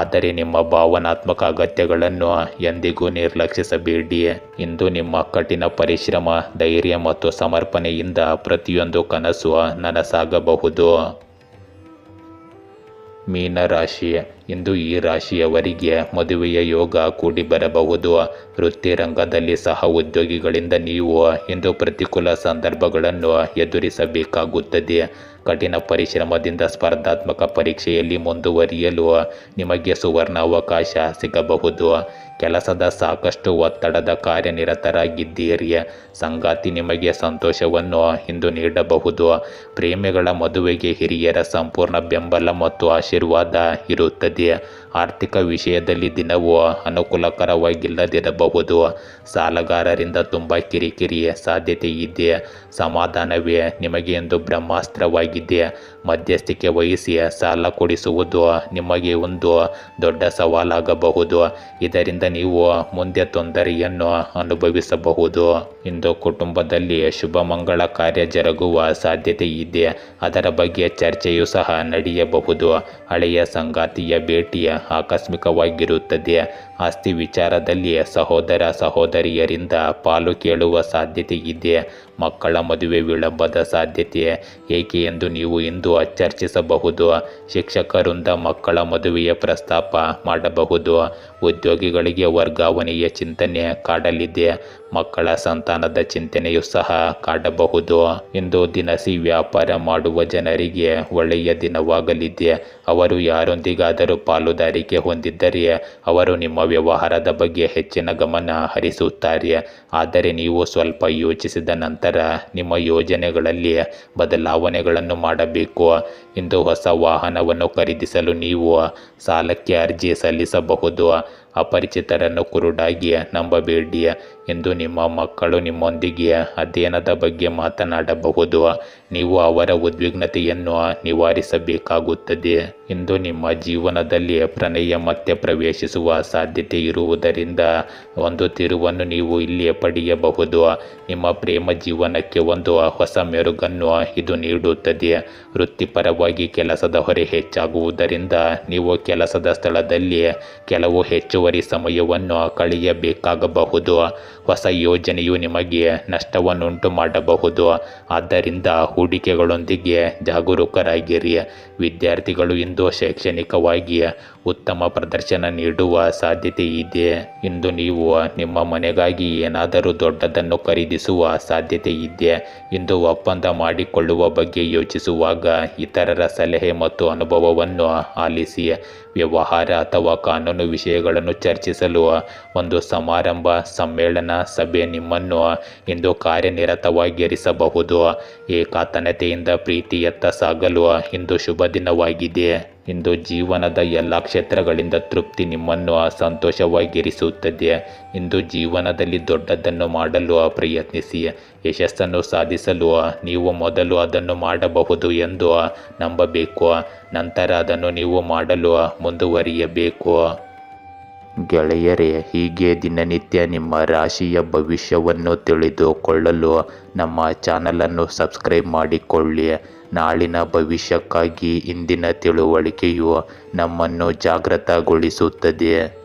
ಆದರೆ ನಿಮ್ಮ ಭಾವನಾತ್ಮಕ ಅಗತ್ಯಗಳನ್ನು ಎಂದಿಗೂ ನಿರ್ಲಕ್ಷಿಸಬೇಡಿ. ಇಂದು ನಿಮ್ಮ ಕಠಿಣ ಪರಿಶ್ರಮ, ಧೈರ್ಯ ಮತ್ತು ಸಮರ್ಪಣೆಯಿಂದ ಪ್ರತಿಯೊಂದು ಕನಸು ನನಸಾಗಬಹುದು. ಮೀನರಾಶಿ. ಇಂದು ಈ ರಾಶಿಯವರಿಗೆ ಮದುವೆಯ ಯೋಗ ಕೂಡಿ ಬರಬಹುದು. ವೃತ್ತಿ ರಂಗದಲ್ಲಿ ಸಹ ಉದ್ಯೋಗಿಗಳಿಂದ ನೀವು ಇಂದು ಪ್ರತಿಕೂಲ ಸಂದರ್ಭಗಳನ್ನು ಎದುರಿಸಬೇಕಾಗುತ್ತದೆ. ಕಠಿಣ ಪರಿಶ್ರಮದಿಂದ ಸ್ಪರ್ಧಾತ್ಮಕ ಪರೀಕ್ಷೆಯಲ್ಲಿ ಮುಂದುವರಿಯಲು ನಿಮಗೆ ಸುವರ್ಣಾವಕಾಶ ಸಿಗಬಹುದು. ಕೆಲಸದ ಸಾಕಷ್ಟು ಒತ್ತಡದ ಕಾರ್ಯನಿರತರಾಗಿದ್ದೀರಿ. ಸಂಗಾತಿ ನಿಮಗೆ ಸಂತೋಷವನ್ನು ಇಂದು ನೀಡಬಹುದು. ಪ್ರೇಮಿಗಳ ಮದುವೆಗೆ ಹಿರಿಯರ ಸಂಪೂರ್ಣ ಬೆಂಬಲ ಮತ್ತು ಆಶೀರ್ವಾದ ಇರುತ್ತದೆ. ಆರ್ಥಿಕ ವಿಷಯದಲ್ಲಿ ದಿನವು ಅನುಕೂಲಕರವಾಗಿಲ್ಲದಿರಬಹುದು. ಸಾಲಗಾರರಿಂದ ತುಂಬ ಕಿರಿಕಿರಿ ಸಾಧ್ಯತೆ ಇದೆ. ಸಮಾಧಾನವೇ ನಿಮಗೆ ಇಂದು ಬ್ರಹ್ಮಾಸ್ತ್ರವಾಗಿದೆ. ಮಧ್ಯಸ್ಥಿಕೆ ವಹಿಸಿ ಸಾಲ ಕೊಡಿಸುವುದು ನಿಮಗೆ ಒಂದು ದೊಡ್ಡ ಸವಾಲಾಗಬಹುದು. ಇದರಿಂದ ನೀವು ಮುಂದೆ ತೊಂದರೆಯನ್ನು ಅನುಭವಿಸಬಹುದು. ಇಂದು ಕುಟುಂಬದಲ್ಲಿ ಶುಭ ಮಂಗಳ ಕಾರ್ಯ ಜರುಗುವ ಸಾಧ್ಯತೆ ಇದೆ. ಅದರ ಬಗ್ಗೆ ಚರ್ಚೆಯೂ ಸಹ ನಡೆಯಬಹುದು. ಹಳೆಯ ಸಂಗಾತಿಯ ಭೇಟಿ ಆಕಸ್ಮಿಕವಾಗಿರುತ್ತದೆ. ಆಸ್ತಿ ವಿಚಾರದಲ್ಲಿ ಸಹೋದರ ಸಹೋದರಿಯರಿಂದ ಪಾಲು ಕೇಳುವ ಸಾಧ್ಯತೆ ಇದೆ. ಮಕ್ಕಳ ಮದುವೆ ವಿಳಂಬದ ಸಾಧ್ಯತೆ ಏಕೆ ಎಂದು ನೀವು ಇಂದು ಚರ್ಚಿಸಬಹುದು. ಶಿಕ್ಷಕರಿಂದ ಮಕ್ಕಳ ಮದುವೆಯ ಪ್ರಸ್ತಾಪ ಮಾಡಬಹುದು. ಉದ್ಯೋಗಿಗಳಿಗೆ ವರ್ಗಾವಣೆಯ ಚಿಂತನೆ ಕಾಡಲಿದೆ. ಮಕ್ಕಳ ಸಂತಾನದ ಚಿಂತನೆಯೂ ಸಹ ಕಾಡಬಹುದು. ಇಂದು ದಿನಸಿ ವ್ಯಾಪಾರ ಮಾಡುವ ಜನರಿಗೆ ಒಳ್ಳೆಯ ದಿನವಾಗಲಿದೆ. ಅವರು ಯಾರೊಂದಿಗಾದರೂ ಪಾಲುದಾರಿಕೆ ಹೊಂದಿದ್ದರೆ ಅವರು ನಿಮ್ಮ ವ್ಯವಹಾರದ ಬಗ್ಗೆ ಹೆಚ್ಚಿನ ಗಮನ ಹರಿಸುತ್ತಾರೆ. ಆದರೆ ನೀವು ಸ್ವಲ್ಪ ಯೋಚಿಸಿದ ನಂತರ ನಿಮ್ಮ ಯೋಜನೆಗಳಲ್ಲಿ ಬದಲಾವಣೆಗಳನ್ನು ಮಾಡಬೇಕು. ಇಂದು ಹೊಸ ವಾಹನವನ್ನು ಖರೀದಿಸಲು ನೀವು ಸಾಲಕ್ಕೆ ಅರ್ಜಿ ಸಲ್ಲಿಸಬಹುದು. ಅಪರಿಚಿತರನ್ನು ಕುರುಡಾಗಿ ನಂಬಬೇಡಿ. ಇಂದು ನಿಮ್ಮ ಮಕ್ಕಳು ನಿಮ್ಮೊಂದಿಗೆ ಅಧ್ಯಯನದ ಬಗ್ಗೆ ಮಾತನಾಡಬಹುದು. ನೀವು ಅವರ ಉದ್ವಿಗ್ನತೆಯನ್ನು ನಿವಾರಿಸಬೇಕಾಗುತ್ತದೆ. ಇಂದು ನಿಮ್ಮ ಜೀವನದಲ್ಲಿ ಪ್ರಣಯ ಮತ್ತೆ ಪ್ರವೇಶಿಸುವ ಸಾಧ್ಯತೆ ಇರುವುದರಿಂದ ಒಂದು ತಿರುವನ್ನು ನೀವು ಇಲ್ಲಿ ಪಡೆಯಬಹುದು. ನಿಮ್ಮ ಪ್ರೇಮ ಜೀವನಕ್ಕೆ ಒಂದು ಹೊಸ ಮೆರುಗನ್ನು ಇದು ನೀಡುತ್ತದೆ. ವೃತ್ತಿಪರವಾಗಿ ಕೆಲಸದ ಹೊರೆ ಹೆಚ್ಚಾಗುವುದರಿಂದ ನೀವು ಕೆಲಸದ ಸ್ಥಳದಲ್ಲಿ ಕೆಲವು ಹೆಚ್ಚುವರಿ ಸಮಯವನ್ನು ಕಳೆಯಬೇಕಾಗಬಹುದು. ಹೊಸ ಯೋಜನೆಯು ನಿಮಗೆ ನಷ್ಟವನ್ನುಂಟು ಮಾಡಬಹುದು. ಆದ್ದರಿಂದ ಹೂಡಿಕೆಗಳೊಂದಿಗೆ ಜಾಗರೂಕರಾಗಿರಿ. ವಿದ್ಯಾರ್ಥಿಗಳು ಇಂದು ಶೈಕ್ಷಣಿಕವಾಗಿ ಉತ್ತಮ ಪ್ರದರ್ಶನ ನೀಡುವ ಸಾಧ್ಯತೆ ಇದೆ. ಇಂದು ನೀವು ನಿಮ್ಮ ಮನೆಗಾಗಿ ಏನಾದರೂ ದೊಡ್ಡದನ್ನು ಖರೀದಿಸುವ ಸಾಧ್ಯತೆ ಇದೆ. ಇಂದು ಒಪ್ಪಂದ ಮಾಡಿಕೊಳ್ಳುವ ಬಗ್ಗೆ ಯೋಚಿಸುವಾಗ ಇತರರ ಸಲಹೆ ಮತ್ತು ಅನುಭವವನ್ನು ಆಲಿಸಿ. ವ್ಯವಹಾರ ಅಥವಾ ಕಾನೂನು ವಿಷಯಗಳನ್ನು ಚರ್ಚಿಸಲು ಒಂದು ಸಮಾರಂಭ, ಸಮ್ಮೇಳನ, ಸಭೆ ನಿಮ್ಮನ್ನು ಇಂದು ಕಾರ್ಯನಿರತವಾಗಿರಿಸಬಹುದು. ಏಕಾತನತೆಯಿಂದ ಪ್ರೀತಿಯತ್ತ ಸಾಗಲು ಇಂದು ಶುಭ ದಿನವಾಗಿದೆ. ಇಂದು ಜೀವನದ ಎಲ್ಲ ಕ್ಷೇತ್ರಗಳಿಂದ ತೃಪ್ತಿ ನಿಮ್ಮನ್ನು ಸಂತೋಷವಾಗಿರಿಸುತ್ತದೆ. ಇಂದು ಜೀವನದಲ್ಲಿ ದೊಡ್ಡದನ್ನು ಮಾಡಲು ಪ್ರಯತ್ನಿಸಿ. ಯಶಸ್ಸನ್ನು ಸಾಧಿಸಲು ನೀವು ಮೊದಲು ಅದನ್ನು ಮಾಡಬಹುದು ಎಂದು ನಂಬಬೇಕು. ನಂತರ ಅದನ್ನು ನೀವು ಮಾಡಲು ಮುಂದುವರಿಯಬೇಕು. ಗೆಳೆಯರೇ, ಹೀಗೆ ದಿನನಿತ್ಯ ನಿಮ್ಮ ರಾಶಿಯ ಭವಿಷ್ಯವನ್ನು ತಿಳಿದುಕೊಳ್ಳಲು ನಮ್ಮ ಚಾನಲನ್ನು ಸಬ್ಸ್ಕ್ರೈಬ್ ಮಾಡಿಕೊಳ್ಳಿ. ನಾಳಿನ ಭವಿಷ್ಯಕ್ಕಾಗಿ ಇಂದಿನ ತಿಳುವಳಿಕೆಯು ನಮ್ಮನ್ನು ಜಾಗೃತಗೊಳಿಸುತ್ತದೆ.